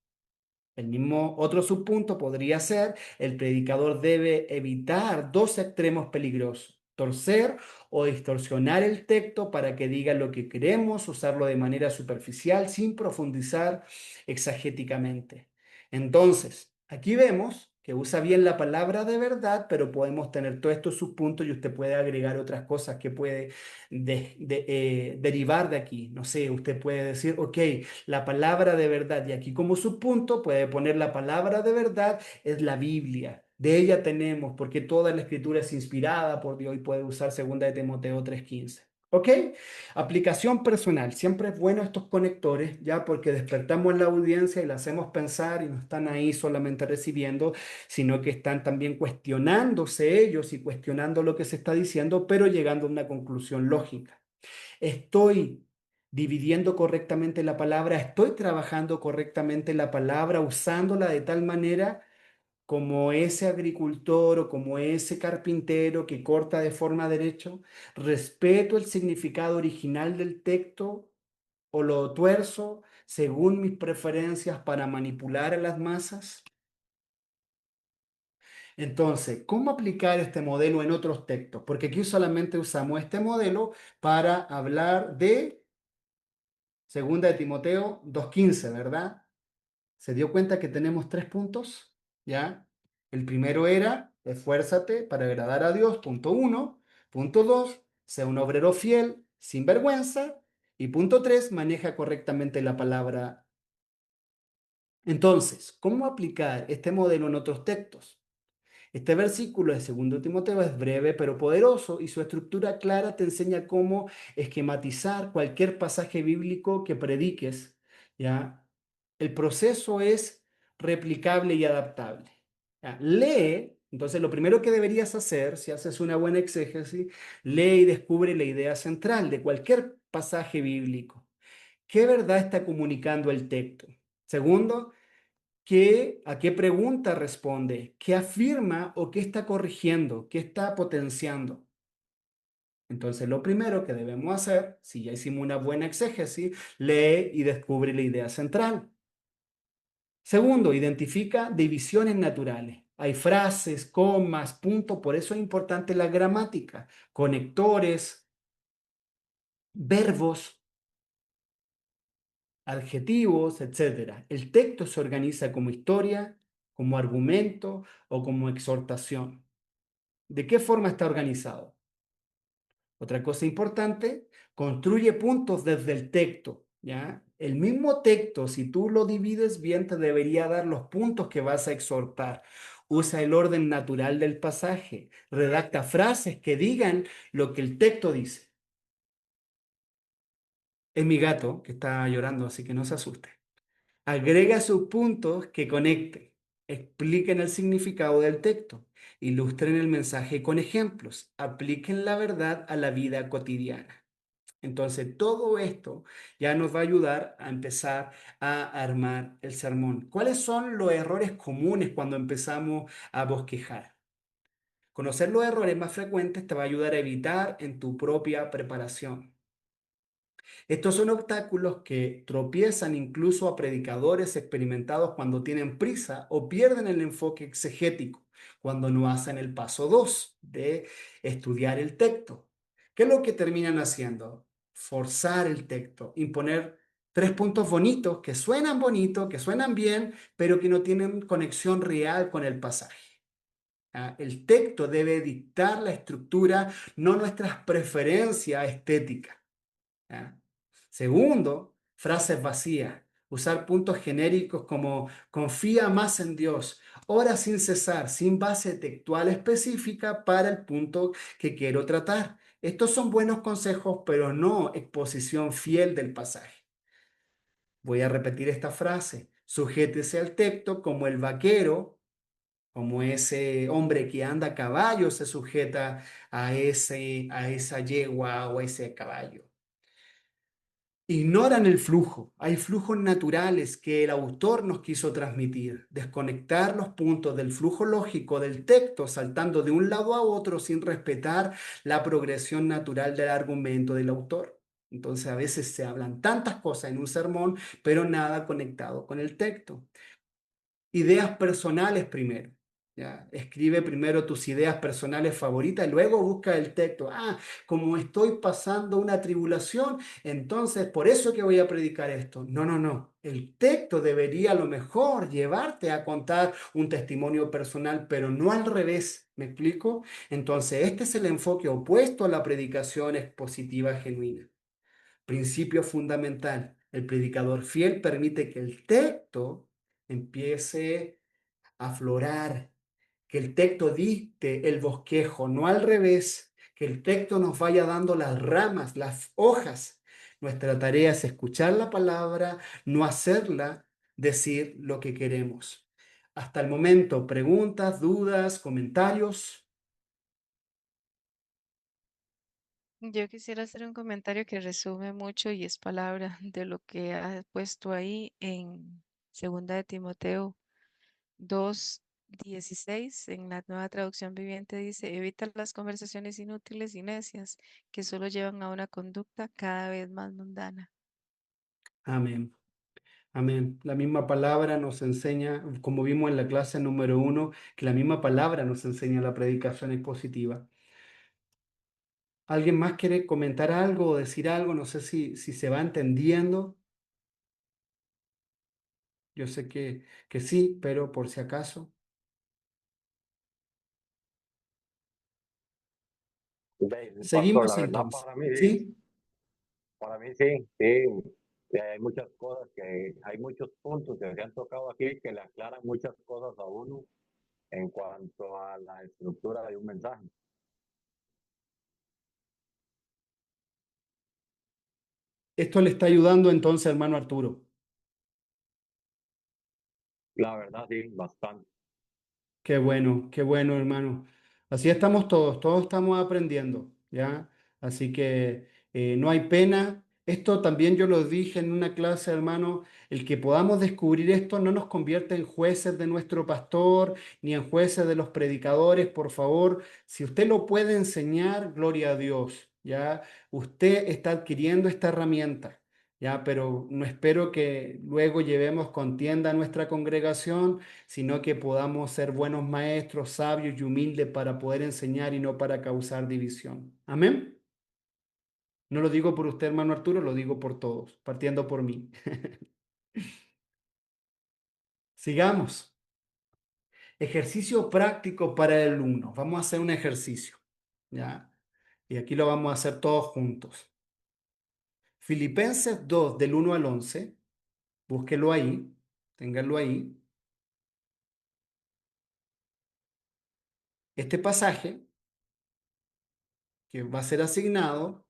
El mismo otro subpunto podría ser: el predicador debe evitar dos extremos peligrosos: torcer o distorsionar el texto para que diga lo que queremos, usarlo de manera superficial sin profundizar exagéticamente. Entonces, aquí vemos que usa bien la palabra de verdad, pero podemos tener todos estos subpuntos y usted puede agregar otras cosas que puede derivar de aquí. No sé, usted puede decir, ok, la palabra de verdad, y aquí como subpunto puede poner: la palabra de verdad es la Biblia. De ella tenemos, porque toda la escritura es inspirada por Dios, y puede usar 2 de Timoteo 3:15. ¿Ok? Aplicación personal. Siempre es bueno estos conectores, ya, porque despertamos la audiencia y la hacemos pensar, y no están ahí solamente recibiendo, sino que están también cuestionándose ellos y cuestionando lo que se está diciendo, pero llegando a una conclusión lógica. Estoy dividiendo correctamente la palabra, estoy trabajando correctamente la palabra, usándola de tal manera como ese agricultor o como ese carpintero que corta de forma derecha. Respeto el significado original del texto o lo tuerzo según mis preferencias para manipular a las masas. Entonces, ¿cómo aplicar este modelo en otros textos? Porque aquí solamente usamos este modelo para hablar de 2 de Timoteo 2:15, ¿verdad? ¿Se dio cuenta que tenemos 3 puntos? ¿Ya? El primero era: esfuérzate para agradar a Dios, punto 1. Punto 2, sea un obrero fiel, sin vergüenza. Y punto 3, maneja correctamente la palabra. Entonces, ¿cómo aplicar este modelo en otros textos? Este versículo de 2 Timoteo es breve pero poderoso, y su estructura clara te enseña cómo esquematizar cualquier pasaje bíblico que prediques, ¿ya? El proceso es replicable y adaptable. ¿Ya? Lee, entonces lo primero que deberías hacer, si haces una buena exégesis, lee y descubre la idea central de cualquier pasaje bíblico. ¿Qué verdad está comunicando el texto? Segundo, ¿a qué pregunta responde? ¿Qué afirma o qué está corrigiendo? ¿Qué está potenciando? Entonces, lo primero que debemos hacer, si ya hicimos una buena exégesis, lee y descubre la idea central. Segundo, identifica divisiones naturales. Hay frases, comas, puntos, por eso es importante la gramática, conectores, verbos, adjetivos, etc. El texto se organiza como historia, como argumento o como exhortación. ¿De qué forma está organizado? Otra cosa importante: construye puntos desde el texto, ¿ya? El mismo texto, si tú lo divides bien, te debería dar los puntos que vas a exhortar. Usa el orden natural del pasaje. Redacta frases que digan lo que el texto dice. Es mi gato que está llorando, así que no se asuste. Agrega sus puntos que conecten, expliquen el significado del texto, ilustren el mensaje con ejemplos, apliquen la verdad a la vida cotidiana. Entonces, todo esto ya nos va a ayudar a empezar a armar el sermón. ¿Cuáles son los errores comunes cuando empezamos a bosquejar? Conocer los errores más frecuentes te va a ayudar a evitar en tu propia preparación. Estos son obstáculos que tropiezan incluso a predicadores experimentados cuando tienen prisa o pierden el enfoque exegético, cuando no hacen el paso 2 de estudiar el texto. ¿Qué es lo que terminan haciendo? Forzar el texto, imponer 3 puntos bonitos, que suenan bien, pero que no tienen conexión real con el pasaje. El texto debe dictar la estructura, no nuestras preferencias estéticas. ¿Ya? Segundo, frases vacías. Usar puntos genéricos como confía más en Dios, ora sin cesar, sin base textual específica para el punto que quiero tratar. Estos son buenos consejos, pero no exposición fiel del pasaje. Voy a repetir esta frase. Sujétese al texto como el vaquero, como ese hombre que anda a caballo se sujeta a esa yegua o a ese caballo. Ignoran el flujo. Hay flujos naturales que el autor nos quiso transmitir. Desconectar los puntos del flujo lógico del texto, saltando de un lado a otro sin respetar la progresión natural del argumento del autor. Entonces a veces se hablan tantas cosas en un sermón, pero nada conectado con el texto. Ideas personales primero. ¿Ya? Escribe primero tus ideas personales favoritas y luego busca el texto. Como estoy pasando una tribulación, entonces por eso que voy a predicar esto. No, no, no. El texto debería a lo mejor llevarte a contar un testimonio personal, pero no al revés. ¿Me explico? Entonces, este es el enfoque opuesto a la predicación expositiva genuina. Principio fundamental. El predicador fiel permite que el texto empiece a aflorar, que el texto dicte el bosquejo, no al revés, que el texto nos vaya dando las ramas, las hojas. Nuestra tarea es escuchar la palabra, no hacerla decir lo que queremos. Hasta el momento, preguntas, dudas, comentarios. Yo quisiera hacer un comentario que resume mucho y es palabra de lo que ha puesto ahí en Segunda de Timoteo 2:16 en la Nueva Traducción Viviente dice, evita las conversaciones inútiles y necias que solo llevan a una conducta cada vez más mundana. Amén. Amén. La misma palabra nos enseña, como vimos en la clase número 1, que la misma palabra nos enseña la predicación expositiva. ¿Alguien más quiere comentar algo o decir algo? No sé si se va entendiendo. Yo sé que sí, pero por si acaso. Pastor, Seguimos la verdad entonces. para mí, sí, ¿Sí? para mí sí, sí, hay muchas cosas hay muchos puntos que se han tocado aquí que le aclaran muchas cosas a uno en cuanto a la estructura de un mensaje. Esto le está ayudando entonces, hermano Arturo. La verdad sí, bastante. Qué bueno, hermano. Así estamos todos estamos aprendiendo, ¿ya? Así que no hay pena. Esto también yo lo dije en una clase, hermano, el que podamos descubrir esto no nos convierte en jueces de nuestro pastor ni en jueces de los predicadores, por favor. Si usted lo puede enseñar, gloria a Dios, ¿ya? Usted está adquiriendo esta herramienta. Ya, pero no espero que luego llevemos contienda a nuestra congregación, sino que podamos ser buenos maestros, sabios y humildes para poder enseñar y no para causar división. Amén. No lo digo por usted, hermano Arturo, lo digo por todos, partiendo por mí. Sigamos. Ejercicio práctico para el alumno. Vamos a hacer un ejercicio, ¿ya? Y aquí lo vamos a hacer todos juntos. Filipenses 2, del 1 al 11. Búsquelo ahí, ténganlo ahí. Este pasaje que va a ser asignado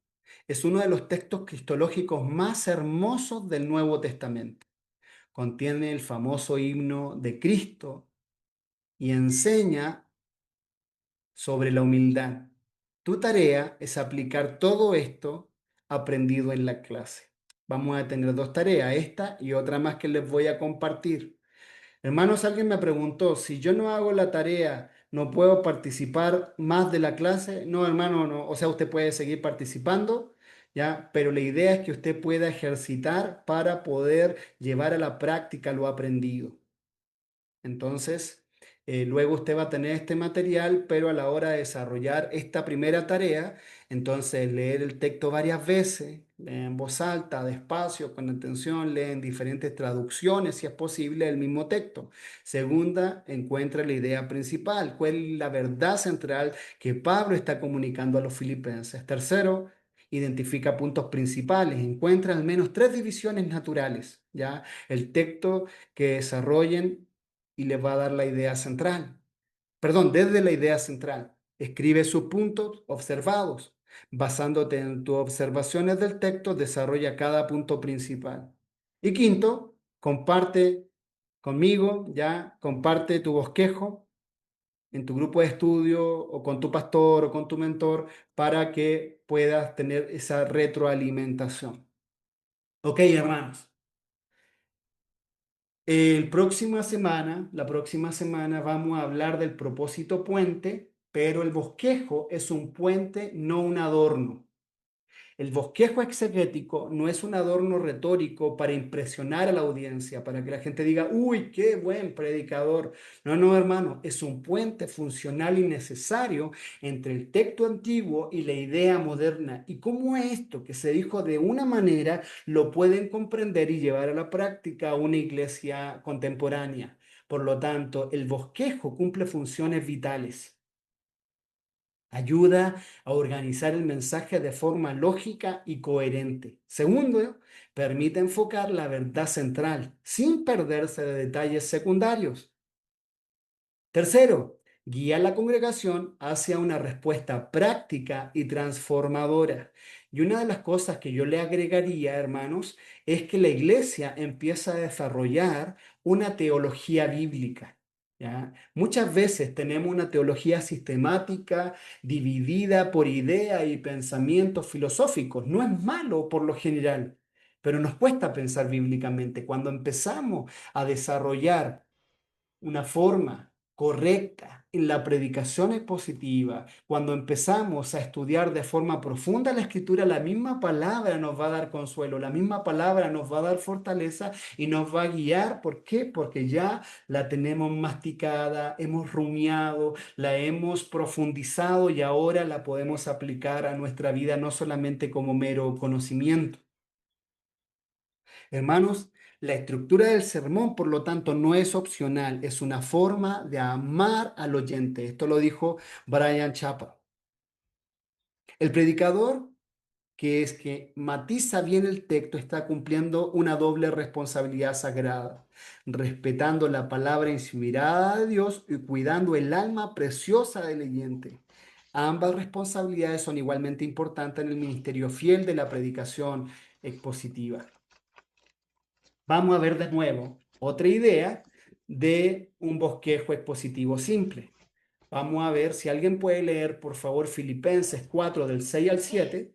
es uno de los textos cristológicos más hermosos del Nuevo Testamento. Contiene el famoso himno de Cristo y enseña sobre la humildad. Tu tarea es aplicar todo esto aprendido en la clase. Vamos a tener dos tareas, esta y otra más que les voy a compartir. Hermanos, alguien me preguntó, si yo no hago la tarea, ¿no puedo participar más de la clase? No, hermano, no. O sea, usted puede seguir participando, ¿ya? Pero la idea es que usted pueda ejercitar para poder llevar a la práctica lo aprendido. Entonces, luego usted va a tener este material, pero a la hora de desarrollar esta primera tarea, entonces leer el texto varias veces, leer en voz alta, despacio, con atención, lee en diferentes traducciones, si es posible, el mismo texto. Segunda, encuentra la idea principal, cuál es la verdad central que Pablo está comunicando a los filipenses. Tercero, identifica puntos principales, encuentra al menos 3 divisiones naturales, ¿ya? El texto que desarrollen y les va a dar la idea central. Perdón, desde la idea central. Escribe sus puntos observados. Basándote en tus observaciones del texto, desarrolla cada punto principal. Y quinto, comparte conmigo, ya, comparte tu bosquejo en tu grupo de estudio o con tu pastor o con tu mentor para que puedas tener esa retroalimentación. Ok, hermanos. La próxima semana vamos a hablar del propósito puente, pero el bosquejo es un puente, no un adorno. El bosquejo exegético no es un adorno retórico para impresionar a la audiencia, para que la gente diga, uy, qué buen predicador. No, no, hermano, es un puente funcional y necesario entre el texto antiguo y la idea moderna. Y cómo esto que se dijo de una manera lo pueden comprender y llevar a la práctica una iglesia contemporánea. Por lo tanto, el bosquejo cumple funciones vitales. Ayuda a organizar el mensaje de forma lógica y coherente. Segundo, permite enfocar la verdad central sin perderse de detalles secundarios. Tercero, guía a la congregación hacia una respuesta práctica y transformadora. Y una de las cosas que yo le agregaría, hermanos, es que la iglesia empieza a desarrollar una teología bíblica. ¿Ya? Muchas veces tenemos una teología sistemática dividida por ideas y pensamientos filosóficos. No es malo por lo general, pero nos cuesta pensar bíblicamente. Cuando empezamos a desarrollar una forma correcta en la predicación expositiva, cuando empezamos a estudiar de forma profunda la escritura, la misma palabra nos va a dar consuelo, la misma palabra nos va a dar fortaleza y nos va a guiar. ¿Por qué? Porque ya la tenemos masticada, hemos rumiado, la hemos profundizado y ahora la podemos aplicar a nuestra vida no solamente como mero conocimiento. Hermanos, la estructura del sermón, por lo tanto, no es opcional, es una forma de amar al oyente. Esto lo dijo Brian Chapa. El predicador, que matiza bien el texto, está cumpliendo una doble responsabilidad sagrada, respetando la palabra inspirada de Dios y cuidando el alma preciosa del oyente. Ambas responsabilidades son igualmente importantes en el ministerio fiel de la predicación expositiva. Vamos a ver de nuevo otra idea de un bosquejo expositivo simple. Vamos a ver si alguien puede leer, por favor, Filipenses 4 del 6 al 7.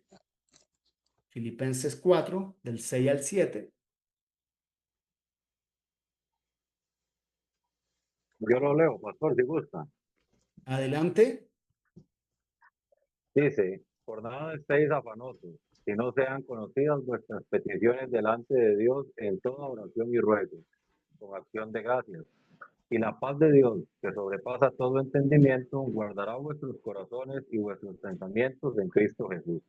Filipenses 4 del 6 al 7. Yo lo leo, pastor, si gusta. Adelante. Dice, por nada estéis afanosos, si no sean conocidas vuestras peticiones delante de Dios en toda oración y ruego, con acción de gracias. Y la paz de Dios, que sobrepasa todo entendimiento, guardará vuestros corazones y vuestros pensamientos en Cristo Jesús.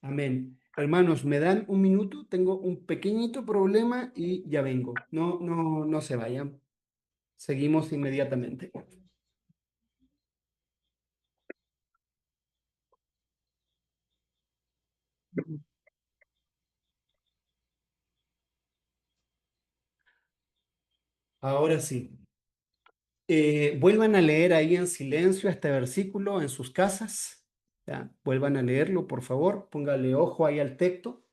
Amén. Hermanos, me dan un minuto, tengo un pequeñito problema y ya vengo. No se vayan. Seguimos inmediatamente. Ahora sí. Vuelvan a leer ahí en silencio este versículo en sus casas. ¿Ya? Vuelvan a leerlo, por favor. Póngale ojo ahí al texto.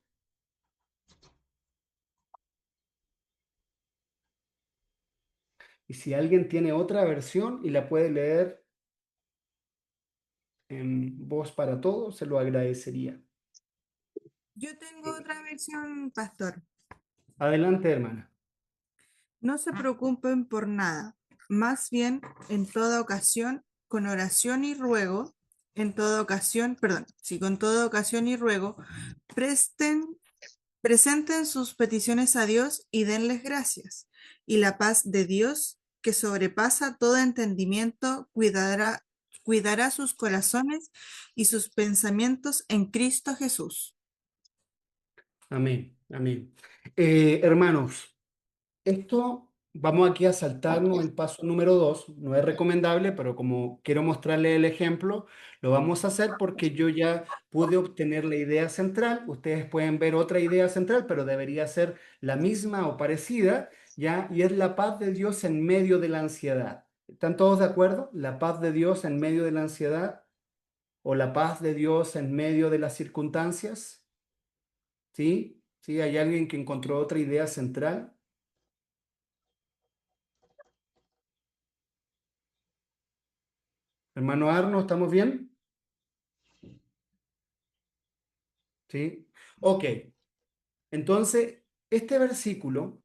Y si alguien tiene otra versión y la puede leer en voz para todos, se lo agradecería. Yo tengo otra versión, pastor. Adelante, hermana. No se preocupen por nada, más bien en toda ocasión, con oración y ruego, en toda ocasión, perdón, sí, con toda ocasión y ruego, presenten sus peticiones a Dios y denles gracias. Y la paz de Dios, que sobrepasa todo entendimiento, cuidará sus corazones y sus pensamientos en Cristo Jesús. Amén, amén. Hermanos, esto Vamos aquí a saltarnos el paso número 2. No es recomendable, pero como quiero mostrarle el ejemplo, lo vamos a hacer porque yo ya pude obtener la idea central. Ustedes pueden ver otra idea central, pero debería ser la misma o parecida, ¿ya? Y es la paz de Dios en medio de la ansiedad. ¿Están todos de acuerdo? La paz de Dios en medio de la ansiedad o la paz de Dios en medio de las circunstancias. ¿Sí? ¿Sí? ¿Hay alguien que encontró otra idea central? Hermano Arno, ¿estamos bien? ¿Sí? Ok, entonces, este versículo,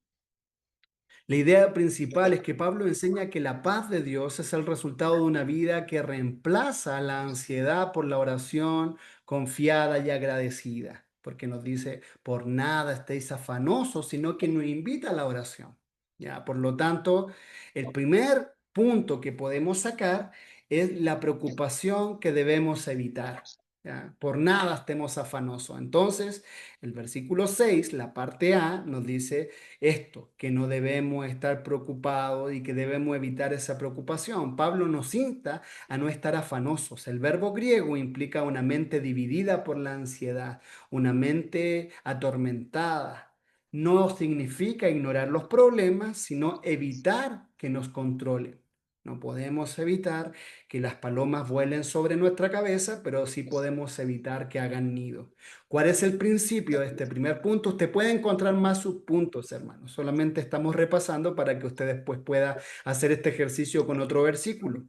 la idea principal es que Pablo enseña que la paz de Dios es el resultado de una vida que reemplaza la ansiedad por la oración confiada y agradecida, porque nos dice, por nada estéis afanosos, sino que nos invita a la oración. ¿Ya? Por lo tanto, el primer punto que podemos sacar es la preocupación que debemos evitar. ¿Ya? Por nada estemos afanosos. Entonces, el versículo 6, la parte A, nos dice esto, que no debemos estar preocupados y que debemos evitar esa preocupación. Pablo nos insta a no estar afanosos. El verbo griego implica una mente dividida por la ansiedad, una mente atormentada. No significa ignorar los problemas, sino evitar que nos controlen. No podemos evitar que las palomas vuelen sobre nuestra cabeza, pero sí podemos evitar que hagan nido. ¿Cuál es el principio de este primer punto? Usted puede encontrar más subpuntos, hermanos. Solamente estamos repasando para que usted después pueda hacer este ejercicio con otro versículo.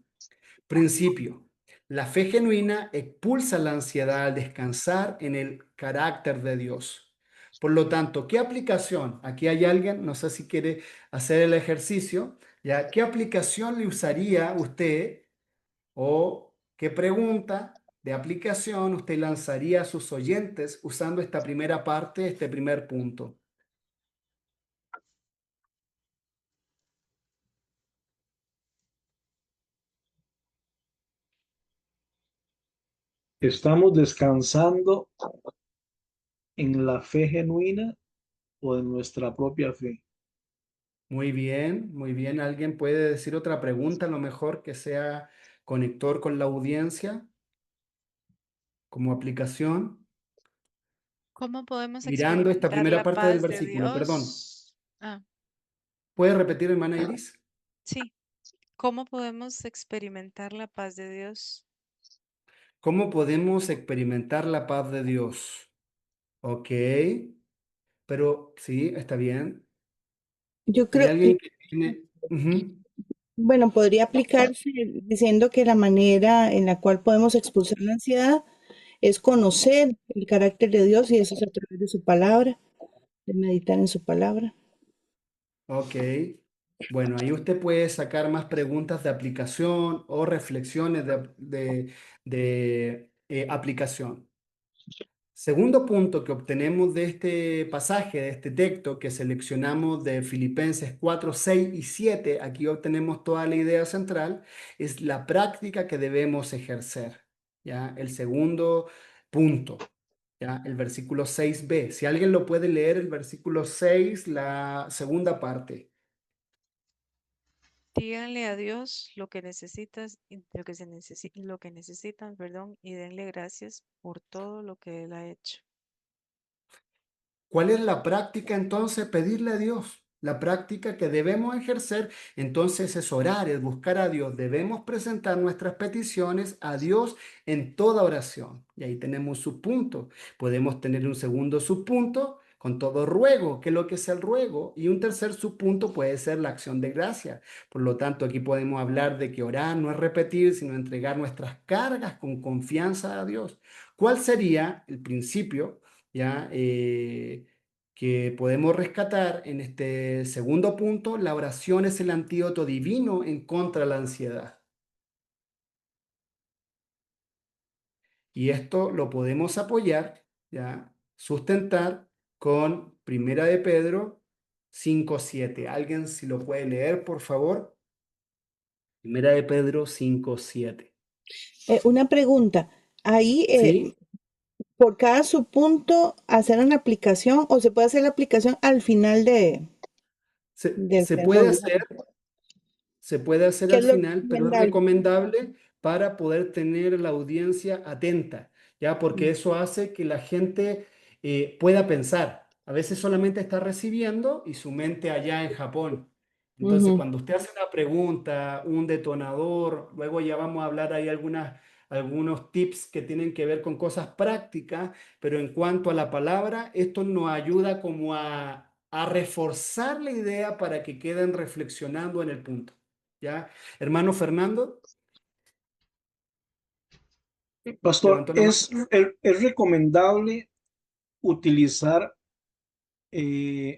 Principio. La fe genuina expulsa la ansiedad al descansar en el carácter de Dios. Por lo tanto, ¿qué aplicación? Aquí hay alguien, no sé si quiere hacer el ejercicio, ¿ya? ¿Qué aplicación le usaría usted o qué pregunta de aplicación usted lanzaría a sus oyentes usando esta primera parte, este primer punto? ¿Estamos descansando en la fe genuina o en nuestra propia fe? Muy bien, muy bien. ¿Alguien puede decir otra pregunta, a lo mejor que sea conector con la audiencia como aplicación? ¿Cómo podemos Mirando esta experimentar primera la parte del paz de versículo, perdón. Dios? Ah, ¿Puede repetir, hermana Iris? sí. ¿Cómo podemos experimentar la paz de Dios? ¿Cómo podemos experimentar la paz de Dios? Ok, pero sí, está bien. Yo ¿Hay creo, alguien que tiene... Ujú. bueno, podría aplicarse diciendo que la manera en la cual podemos expulsar la ansiedad es conocer el carácter de Dios y eso es a través de su palabra, de meditar en su palabra. Ok. Bueno, ahí usted puede sacar más preguntas de aplicación o reflexiones de aplicación. Segundo punto que obtenemos de este pasaje, de este texto que seleccionamos de Filipenses 4, 6 y 7, aquí obtenemos toda la idea central, es la práctica que debemos ejercer. ¿Ya? El segundo punto, ¿ya? El versículo 6b. Si alguien lo puede leer, el versículo 6, la segunda parte. Díganle a Dios lo que necesitas, lo que necesitan, perdón, y denle gracias por todo lo que Él ha hecho. ¿Cuál es la práctica entonces? Pedirle a Dios. La práctica que debemos ejercer entonces es orar, es buscar a Dios. Debemos presentar nuestras peticiones a Dios en toda oración. Y ahí tenemos subpunto. Podemos tener un segundo subpunto con todo ruego, que es lo que es el ruego. Y un tercer subpunto puede ser la acción de gracia. Por lo tanto, aquí podemos hablar de que orar no es repetir, sino entregar nuestras cargas con confianza a Dios. ¿Cuál sería el principio? ¿Ya? Que podemos rescatar en este segundo punto, la oración es el antídoto divino en contra de la ansiedad. Y esto lo podemos apoyar, ¿ya? Sustentar con Primera de Pedro 5:7. ¿Alguien si lo puede leer, por favor? Primera de Pedro 5:7. Una pregunta, ahí ¿Sí? por cada subpunto hacer una aplicación o se puede hacer la aplicación al final del Se sermón, puede ¿verdad? hacer, se puede hacer ¿Qué al es lo final, pero es recomendable? recomendable para poder tener la audiencia atenta, ¿ya? Porque Mm, eso hace que la gente pueda pensar. A veces solamente está recibiendo y su mente allá en Japón. Entonces, ujú. cuando usted hace una pregunta, un detonador, luego ya vamos a hablar ahí algunos tips que tienen que ver con cosas prácticas, pero en cuanto a la palabra, esto nos ayuda como a reforzar la idea para que queden reflexionando en el punto. ¿Ya? Hermano Fernando, Pastor, levantó la mano. es recomendable utilizar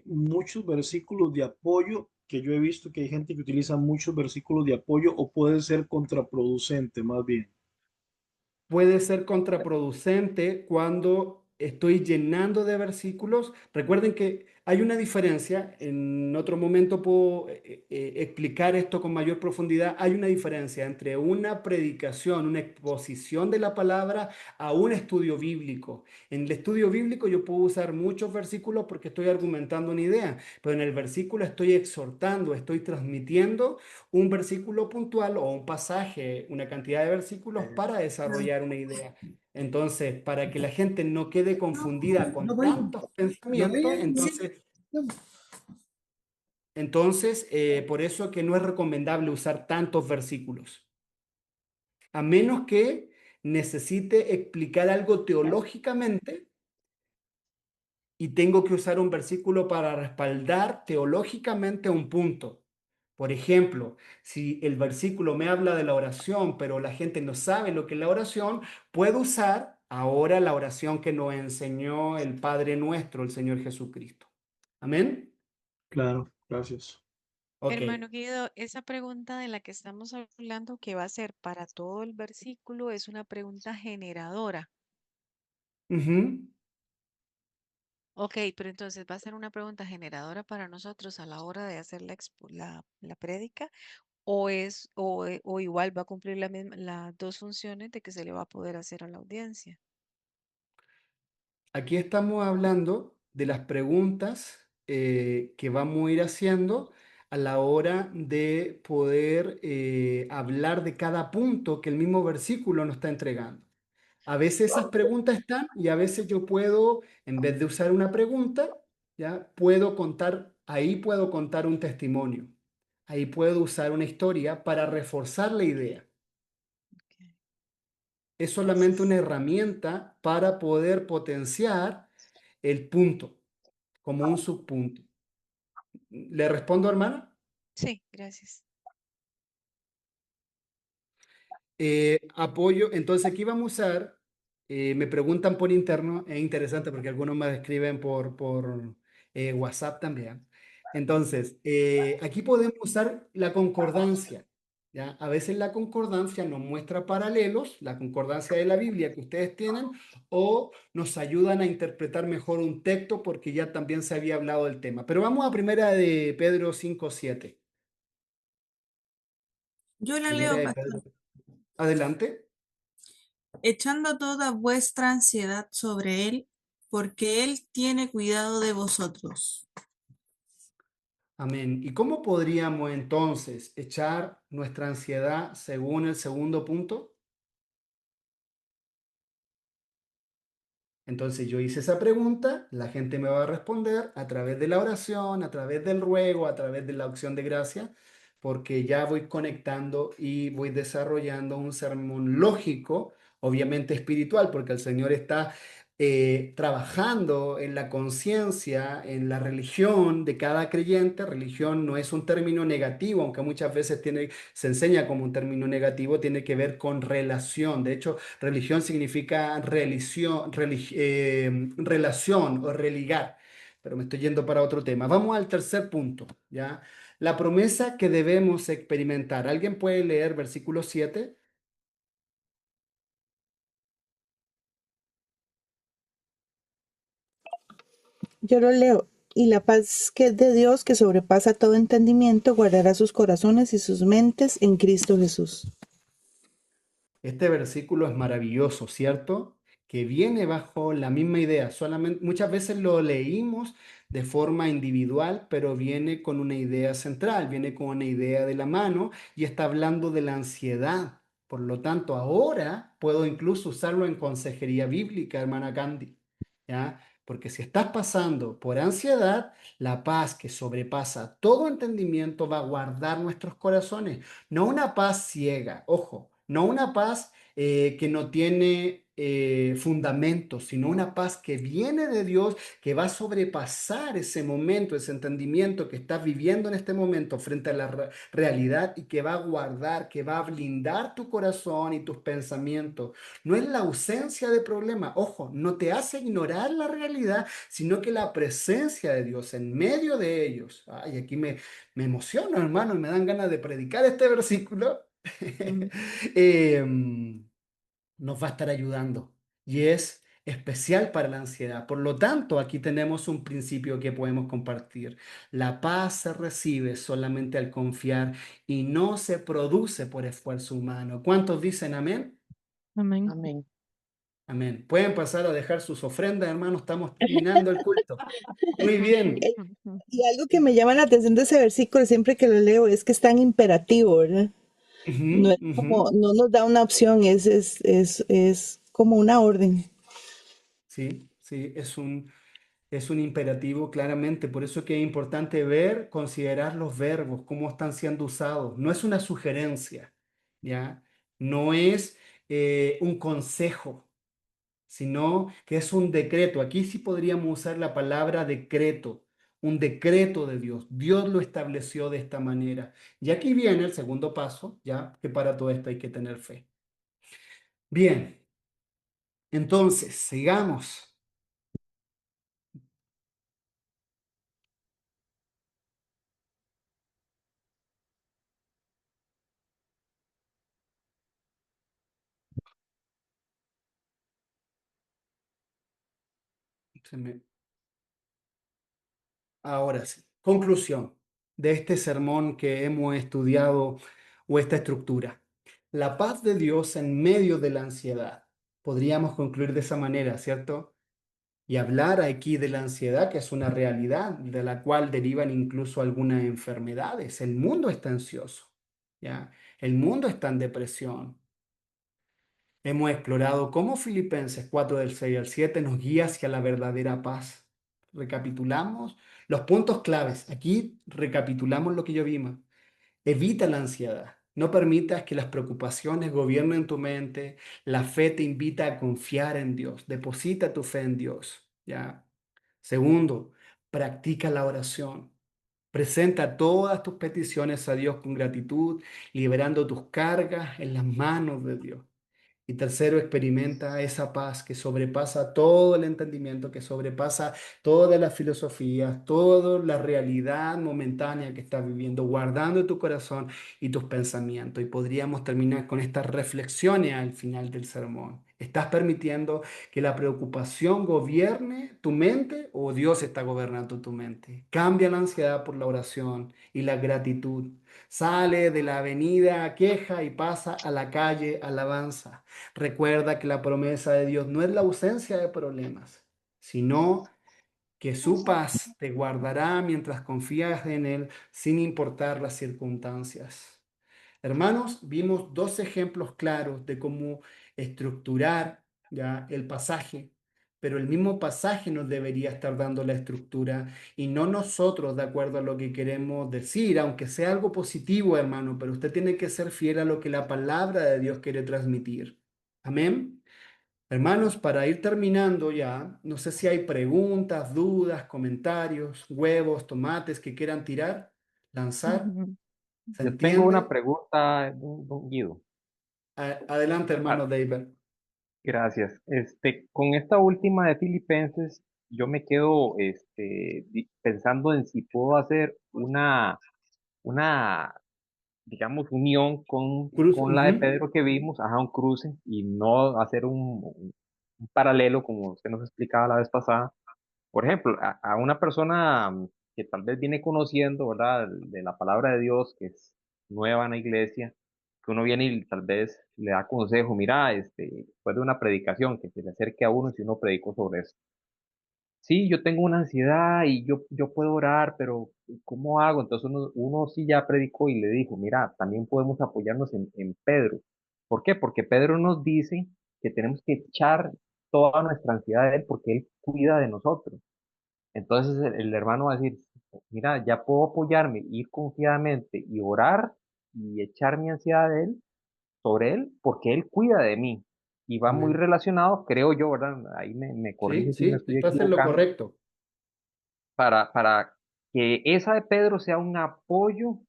muchos versículos de apoyo, que yo he visto que hay gente que utiliza muchos versículos de apoyo o puede ser contraproducente más bien. Puede ser contraproducente cuando estoy llenando de versículos. Recuerden que hay una diferencia, en otro momento puedo explicar esto con mayor profundidad. Hay una diferencia entre una predicación, una exposición de la palabra a un estudio bíblico. En el estudio bíblico yo puedo usar muchos versículos porque estoy argumentando una idea, pero en el versículo estoy exhortando, estoy transmitiendo un versículo puntual o un pasaje, una cantidad de versículos para desarrollar una idea. Entonces, para que la gente no quede No, confundida no con voy, tantos no voy pensamientos, a decir. entonces, por eso que no es recomendable usar tantos versículos, a menos que necesite explicar algo teológicamente y tengo que usar un versículo para respaldar teológicamente un punto. Por ejemplo, si el versículo me habla de la oración, pero la gente no sabe lo que es la oración, puedo usar ahora la oración que nos enseñó el Padre nuestro, el Señor Jesucristo. Amén. Claro, gracias. Ok. Hermano Guido, esa pregunta de la que estamos hablando, que va a ser para todo el versículo, es una pregunta generadora. Ujú. Ok, pero entonces va a ser una pregunta generadora para nosotros a la hora de hacer la prédica, o igual va a cumplir las dos funciones de que se le va a poder hacer a la audiencia. Aquí estamos hablando de las preguntas que vamos a ir haciendo a la hora de poder hablar de cada punto que el mismo versículo nos está entregando. A veces esas preguntas están y a veces yo puedo, en vez de usar una pregunta, ya puedo contar, ahí puedo contar un testimonio. Ahí puedo usar una historia para reforzar la idea. Ok, Es solamente una gracias. herramienta para poder potenciar el punto como un subpunto. ¿Le respondo, hermana? Sí, gracias. Apoyo, entonces aquí vamos a usar, me preguntan por interno, es interesante porque algunos me escriben por WhatsApp también. Entonces, aquí podemos usar la concordancia, ¿ya? A veces la concordancia nos muestra paralelos, la concordancia de la Biblia que ustedes tienen, o nos ayudan a interpretar mejor un texto porque ya también se había hablado del tema. Pero vamos a primera de Pedro 5:7. Yo la Primera leo, de pastor. Pedro. Adelante. Echando toda vuestra ansiedad sobre Él, porque Él tiene cuidado de vosotros. Amén. ¿Y cómo podríamos entonces echar nuestra ansiedad según el segundo punto? Entonces yo hice esa pregunta, la gente me va a responder a través de la oración, a través del ruego, a través de la acción de gracia, porque ya voy conectando y voy desarrollando un sermón lógico, obviamente espiritual, porque el Señor está trabajando en la conciencia, en la religión de cada creyente. Religión no es un término negativo, aunque muchas veces se enseña como un término negativo, tiene que ver con relación. De hecho, religión significa relación o religar, pero me estoy yendo para otro tema. Vamos al tercer punto, ¿ya? La promesa que debemos experimentar. ¿Alguien puede leer versículo 7? Yo lo leo. Y la paz que es de Dios, que sobrepasa todo entendimiento, guardará sus corazones y sus mentes en Cristo Jesús. Este versículo es maravilloso, ¿cierto? que viene bajo la misma idea. Solamente, muchas veces lo leímos de forma individual, pero viene con una idea central, viene con una idea de la mano y está hablando de la ansiedad. Por lo tanto, ahora puedo incluso usarlo en consejería bíblica, hermana Candy, ¿ya? Porque si estás pasando por ansiedad, la paz que sobrepasa todo entendimiento va a guardar nuestros corazones. No una paz ciega, ojo, no una paz que no tiene fundamento, sino una paz que viene de Dios, que va a sobrepasar ese momento, ese entendimiento que estás viviendo en este momento frente a la realidad y que va a guardar, que va a blindar tu corazón y tus pensamientos. No es la ausencia de problemas, ojo, no te hace ignorar la realidad, sino que la presencia de Dios en medio de ellos. Ay, aquí me emociono, hermano, y me dan ganas de predicar este versículo. Mm. Nos va a estar ayudando y es especial para la ansiedad. Por lo tanto, aquí tenemos un principio que podemos compartir. La paz se recibe solamente al confiar y no se produce por esfuerzo humano. ¿Cuántos dicen amén? Amén. Amén. Amén. Pueden pasar a dejar sus ofrendas, hermanos. Estamos terminando el culto. Muy bien. Ujú. Y algo que me llama la atención de ese versículo siempre que lo leo es que es tan imperativo, ¿verdad? No Ujú, es ujú. como, no nos da una opción, es como una orden. Sí, sí, es un imperativo claramente. Por eso que es importante ver, considerar los verbos, cómo están siendo usados. No es una sugerencia, ¿ya? No es un consejo, sino que es un decreto. Aquí sí podríamos usar la palabra decreto, un decreto de Dios. Dios lo estableció de esta manera. Y aquí viene el segundo paso, ya que para todo esto hay que tener fe. Bien, entonces, sigamos. Se me- Ahora sí, conclusión de este sermón que hemos estudiado o esta estructura. La paz de Dios en medio de la ansiedad. Podríamos concluir de esa manera, ¿cierto? Y hablar aquí de la ansiedad, que es una realidad de la cual derivan incluso algunas enfermedades. El mundo está ansioso, ¿ya? El mundo está en depresión. Hemos explorado cómo Filipenses 4 del 6 al 7 nos guía hacia la verdadera paz. Recapitulamos los puntos claves. Aquí recapitulamos lo que yo vimos. Evita la ansiedad. No permitas que las preocupaciones gobiernen tu mente. La fe te invita a confiar en Dios. Deposita tu fe en Dios. ¿Ya? Segundo, practica la oración. Presenta todas tus peticiones a Dios con gratitud, liberando tus cargas en las manos de Dios. Y tercero, experimenta esa paz que sobrepasa todo el entendimiento, que sobrepasa todas las filosofías, toda la realidad momentánea que estás viviendo, guardando tu corazón y tus pensamientos. Y podríamos terminar con estas reflexiones al final del sermón. ¿Estás permitiendo que la preocupación gobierne tu mente o Dios está gobernando tu mente? Cambia la ansiedad por la oración y la gratitud. Sale de la avenida queja y pasa a la calle alabanza. Recuerda que la promesa de Dios no es la ausencia de problemas, sino que su paz te guardará mientras confías en Él sin importar las circunstancias. Hermanos, vimos dos ejemplos claros de cómo estructurar ya el pasaje, pero el mismo pasaje nos debería estar dando la estructura y no nosotros de acuerdo a lo que queremos decir, aunque sea algo positivo, hermano, pero usted tiene que ser fiel a lo que la palabra de Dios quiere transmitir. Amén. Hermanos, para ir terminando ya, no sé si hay preguntas, dudas, comentarios, huevos, tomates que quieran tirar, lanzar. Ujú. ¿Se Yo tengo una entiende? pregunta, don Guido. Adelante, Ah, hermano David. gracias. Con esta última de Filipenses, yo me quedo pensando en si puedo hacer una, digamos, unión Cruz, con la de ujú. Pedro que vimos, ajá, un cruce, y no hacer un paralelo como usted nos explicaba la vez pasada. Por ejemplo, a una persona que tal vez viene conociendo, ¿verdad?, de la palabra de Dios, que es nueva en la iglesia, que uno viene y tal vez le da consejo, mira, después de una predicación, que se le acerque a uno si uno predicó sobre eso. Sí, yo tengo una ansiedad y yo puedo orar, pero ¿cómo hago? Entonces uno sí ya predicó y le dijo, mira, también podemos apoyarnos en Pedro. ¿Por qué? Porque Pedro nos dice que tenemos que echar toda nuestra ansiedad de él porque él cuida de nosotros. Entonces el hermano va a decir, mira, ya puedo apoyarme, ir confiadamente y orar y echar mi ansiedad de él, sobre él, porque él cuida de mí. Y va muy Amén. relacionado, creo yo, ¿verdad? Ahí me Sí, corrige si me sí, estoy estás en lo equivocando, correcto. para que esa de Pedro sea un apoyo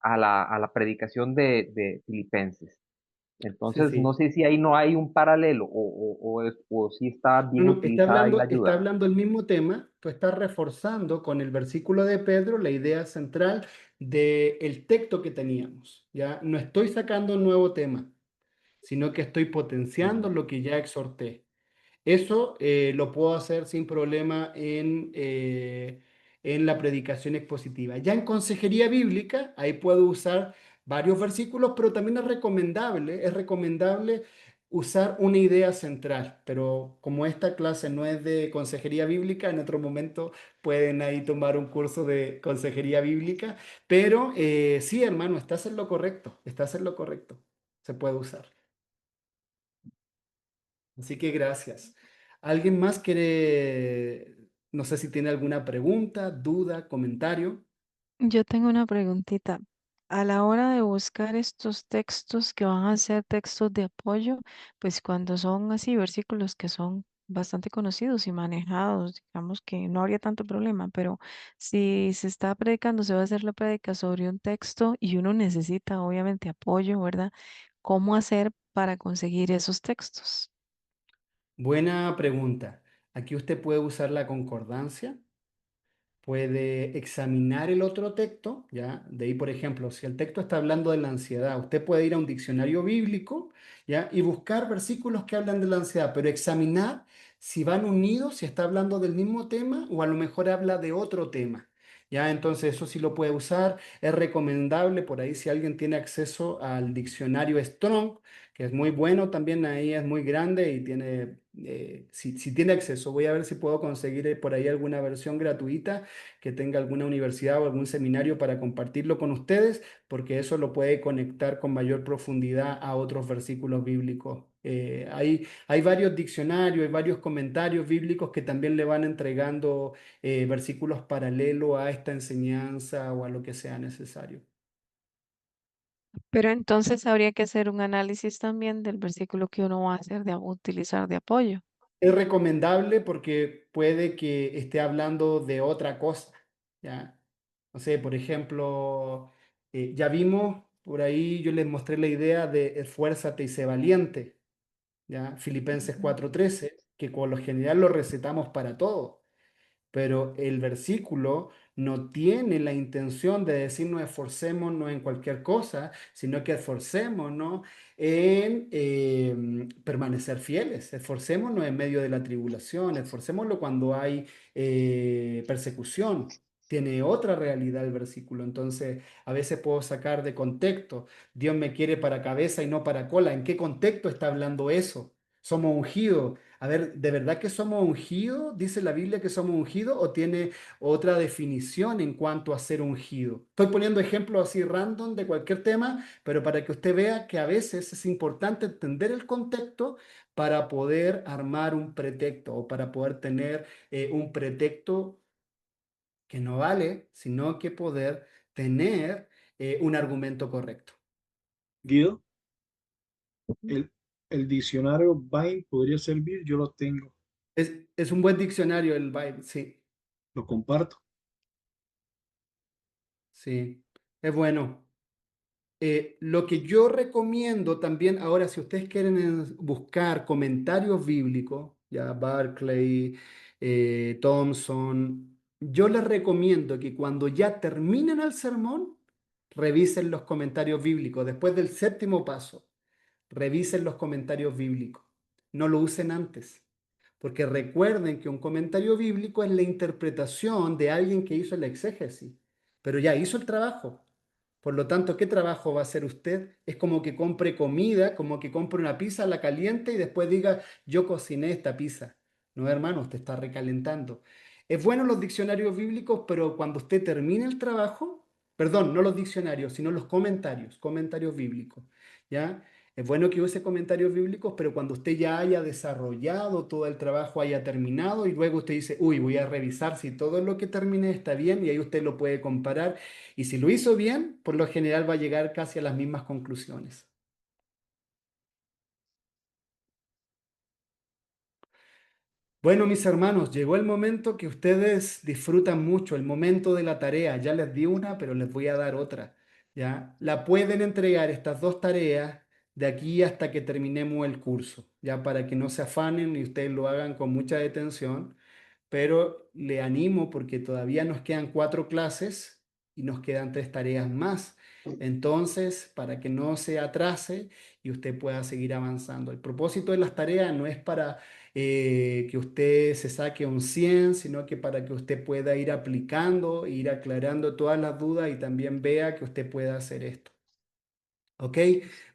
a la predicación de Filipenses. Sí, Entonces, no sí. sé si ahí no hay un paralelo o si está No, bien no, utilizada ahí la está ayuda. hablando el mismo tema, tú estás reforzando con el versículo de Pedro la idea central del texto que teníamos, ¿ya? No estoy sacando un nuevo tema, sino que estoy potenciando Mm. lo que ya exhorté. Eso lo puedo hacer sin problema en la predicación expositiva. Ya en consejería bíblica, ahí puedo usar varios versículos, pero también es recomendable usar una idea central. Pero como esta clase no es de consejería bíblica, en otro momento pueden ahí tomar un curso de consejería bíblica. Pero sí, hermano, estás en lo correcto, estás en lo correcto. Se puede usar. Así que gracias. ¿Alguien más quiere, no sé si tiene alguna pregunta, duda, comentario? Yo tengo una preguntita. A la hora de buscar estos textos que van a ser textos de apoyo, pues cuando son así versículos que son bastante conocidos y manejados, digamos que no habría tanto problema, pero si se está predicando, se va a hacer la prédica sobre un texto y uno necesita obviamente apoyo, ¿verdad? ¿Cómo hacer para conseguir esos textos? Buena pregunta. Aquí usted puede usar la concordancia, puede examinar el otro texto, ¿ya? De ahí, por ejemplo, si el texto está hablando de la ansiedad, usted puede ir a un diccionario bíblico, ¿ya? Y buscar versículos que hablan de la ansiedad, pero examinar si van unidos, si está hablando del mismo tema o a lo mejor habla de otro tema, ¿ya? Entonces, eso sí lo puede usar. Es recomendable por ahí si alguien tiene acceso al diccionario Strong, que es muy bueno también, ahí es muy grande y tiene, si tiene acceso, voy a ver si puedo conseguir por ahí alguna versión gratuita que tenga alguna universidad o algún seminario para compartirlo con ustedes, porque eso lo puede conectar con mayor profundidad a otros versículos bíblicos. Hay varios diccionarios, hay varios comentarios bíblicos que también le van entregando versículos paralelos a esta enseñanza o a lo que sea necesario. Pero entonces habría que hacer un análisis también del versículo que uno va a hacer utilizar de apoyo. Es recomendable porque puede que esté hablando de otra cosa, ¿ya? No sé, por ejemplo, ya vimos, por ahí yo les mostré la idea de esfuérzate y sé valiente, ¿ya? Filipenses Ujú. 4:13, que con lo general lo recetamos para todo, pero el versículo no tiene la intención de decirnos esforcémonos en cualquier cosa, sino que esforcémonos en permanecer fieles, esforcémonos en medio de la tribulación, esforcémonos cuando hay persecución. Tiene otra realidad el versículo, entonces a veces puedo sacar de contexto, Dios me quiere para cabeza y no para cola. ¿En qué contexto está hablando eso? Somos ungidos. A ver, ¿de verdad que somos ungidos? ¿Dice la Biblia que somos ungidos o tiene otra definición en cuanto a ser ungido? Estoy poniendo ejemplos así random de cualquier tema, pero para que usted vea que a veces es importante entender el contexto para poder armar un pretexto o para poder tener un pretexto que no vale, sino que poder tener un argumento correcto. Guido, el, el diccionario Vine podría servir, yo lo tengo, Es un buen diccionario el Bible, sí, lo comparto. sí, es bueno. Lo que yo recomiendo también, ahora, si ustedes quieren buscar comentarios bíblicos, ya Barclay, Thompson, yo les recomiendo que cuando ya terminen el sermón, revisen los comentarios bíblicos. Después del séptimo paso, revisen los comentarios bíblicos. No lo usen antes, porque recuerden que un comentario bíblico es la interpretación de alguien que hizo el exégesis, pero ya hizo el trabajo. Por lo tanto, ¿qué trabajo va a hacer usted? Es como que compre comida, como que compre una pizza, la caliente y después diga, yo cociné esta pizza. No, hermano, usted está recalentando. Es bueno los diccionarios bíblicos, pero cuando usted termine el trabajo, perdón, no los diccionarios, sino los comentarios, comentarios bíblicos, ¿ya? Es bueno que use comentarios bíblicos, pero cuando usted ya haya desarrollado todo el trabajo, haya terminado y luego usted dice, uy, voy a revisar si todo lo que terminé está bien y ahí usted lo puede comparar y si lo hizo bien, por lo general va a llegar casi a las mismas conclusiones. Bueno, mis hermanos, llegó el momento que ustedes disfrutan mucho, el momento de la tarea. Ya les di una, pero les voy a dar otra. ¿Ya? La pueden entregar estas dos tareas de aquí hasta que terminemos el curso, ya para que no se afanen y ustedes lo hagan con mucha detención, pero le animo porque todavía nos quedan 4 clases y nos quedan 3 tareas más. Entonces, para que no se atrase y usted pueda seguir avanzando. El propósito de las tareas no es para que usted se saque un 100, sino que para que usted pueda ir aplicando, ir aclarando todas las dudas y también vea que usted pueda hacer esto. ¿Ok?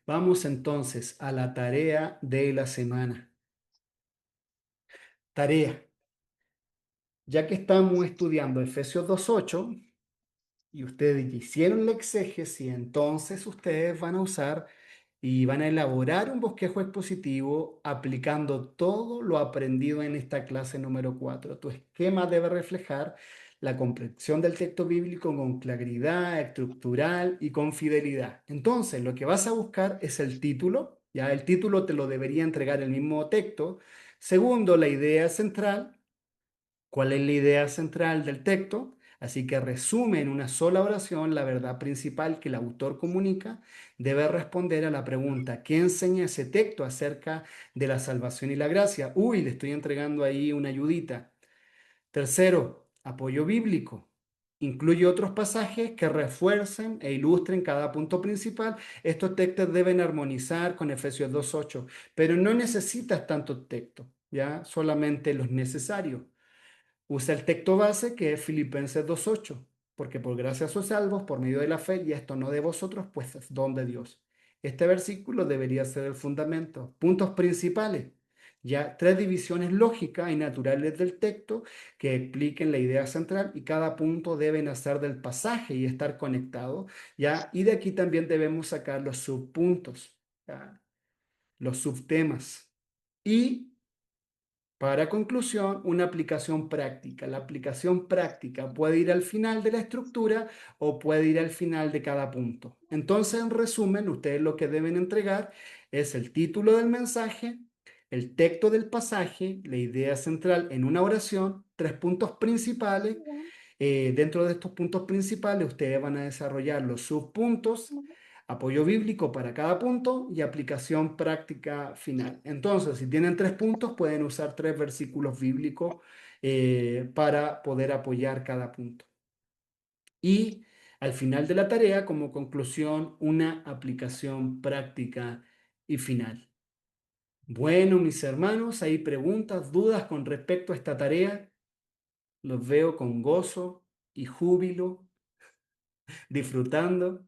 Vamos entonces a la tarea de la semana. Tarea. Ya que estamos estudiando Efesios 2:8 y ustedes ya hicieron la exégesis, entonces ustedes van a usar y van a elaborar un bosquejo expositivo aplicando todo lo aprendido en esta clase número 4. Tu esquema debe reflejar la comprensión del texto bíblico con claridad, estructural y con fidelidad. Entonces, lo que vas a buscar es el título, ya el título te lo debería entregar el mismo texto. Segundo, la idea central. ¿Cuál es la idea central del texto? Así que resume en una sola oración la verdad principal que el autor comunica. Debe responder a la pregunta, ¿qué enseña ese texto acerca de la salvación y la gracia? Uy, le estoy entregando ahí una ayudita. Tercero, apoyo bíblico. Incluye otros pasajes que refuercen e ilustren cada punto principal. Estos textos deben armonizar con Efesios 2:8, pero no necesitas tantos textos, ¿ya? Solamente los necesarios. Usa el texto base que es Filipenses 2:8, porque por gracia sois salvos por medio de la fe y esto no de vosotros, pues es don de Dios. Este versículo debería ser el fundamento. Puntos principales. Ya 3 divisiones lógicas y naturales del texto que expliquen la idea central y cada punto debe nacer del pasaje y estar conectado, ¿ya? Y de aquí también debemos sacar los subpuntos, ¿ya? Los subtemas. Y para conclusión, una aplicación práctica. La aplicación práctica puede ir al final de la estructura o puede ir al final de cada punto. Entonces, en resumen, ustedes lo que deben entregar es el título del mensaje, el texto del pasaje, la idea central en una oración, 3 puntos principales. Dentro de estos puntos principales, ustedes van a desarrollar los subpuntos, apoyo bíblico para cada punto y aplicación práctica final. Entonces, si tienen 3 puntos, pueden usar 3 versículos bíblicos para poder apoyar cada punto. Y al final de la tarea, como conclusión, una aplicación práctica y final. Bueno, mis hermanos, ¿hay preguntas, dudas con respecto a esta tarea? Los veo con gozo y júbilo, disfrutando.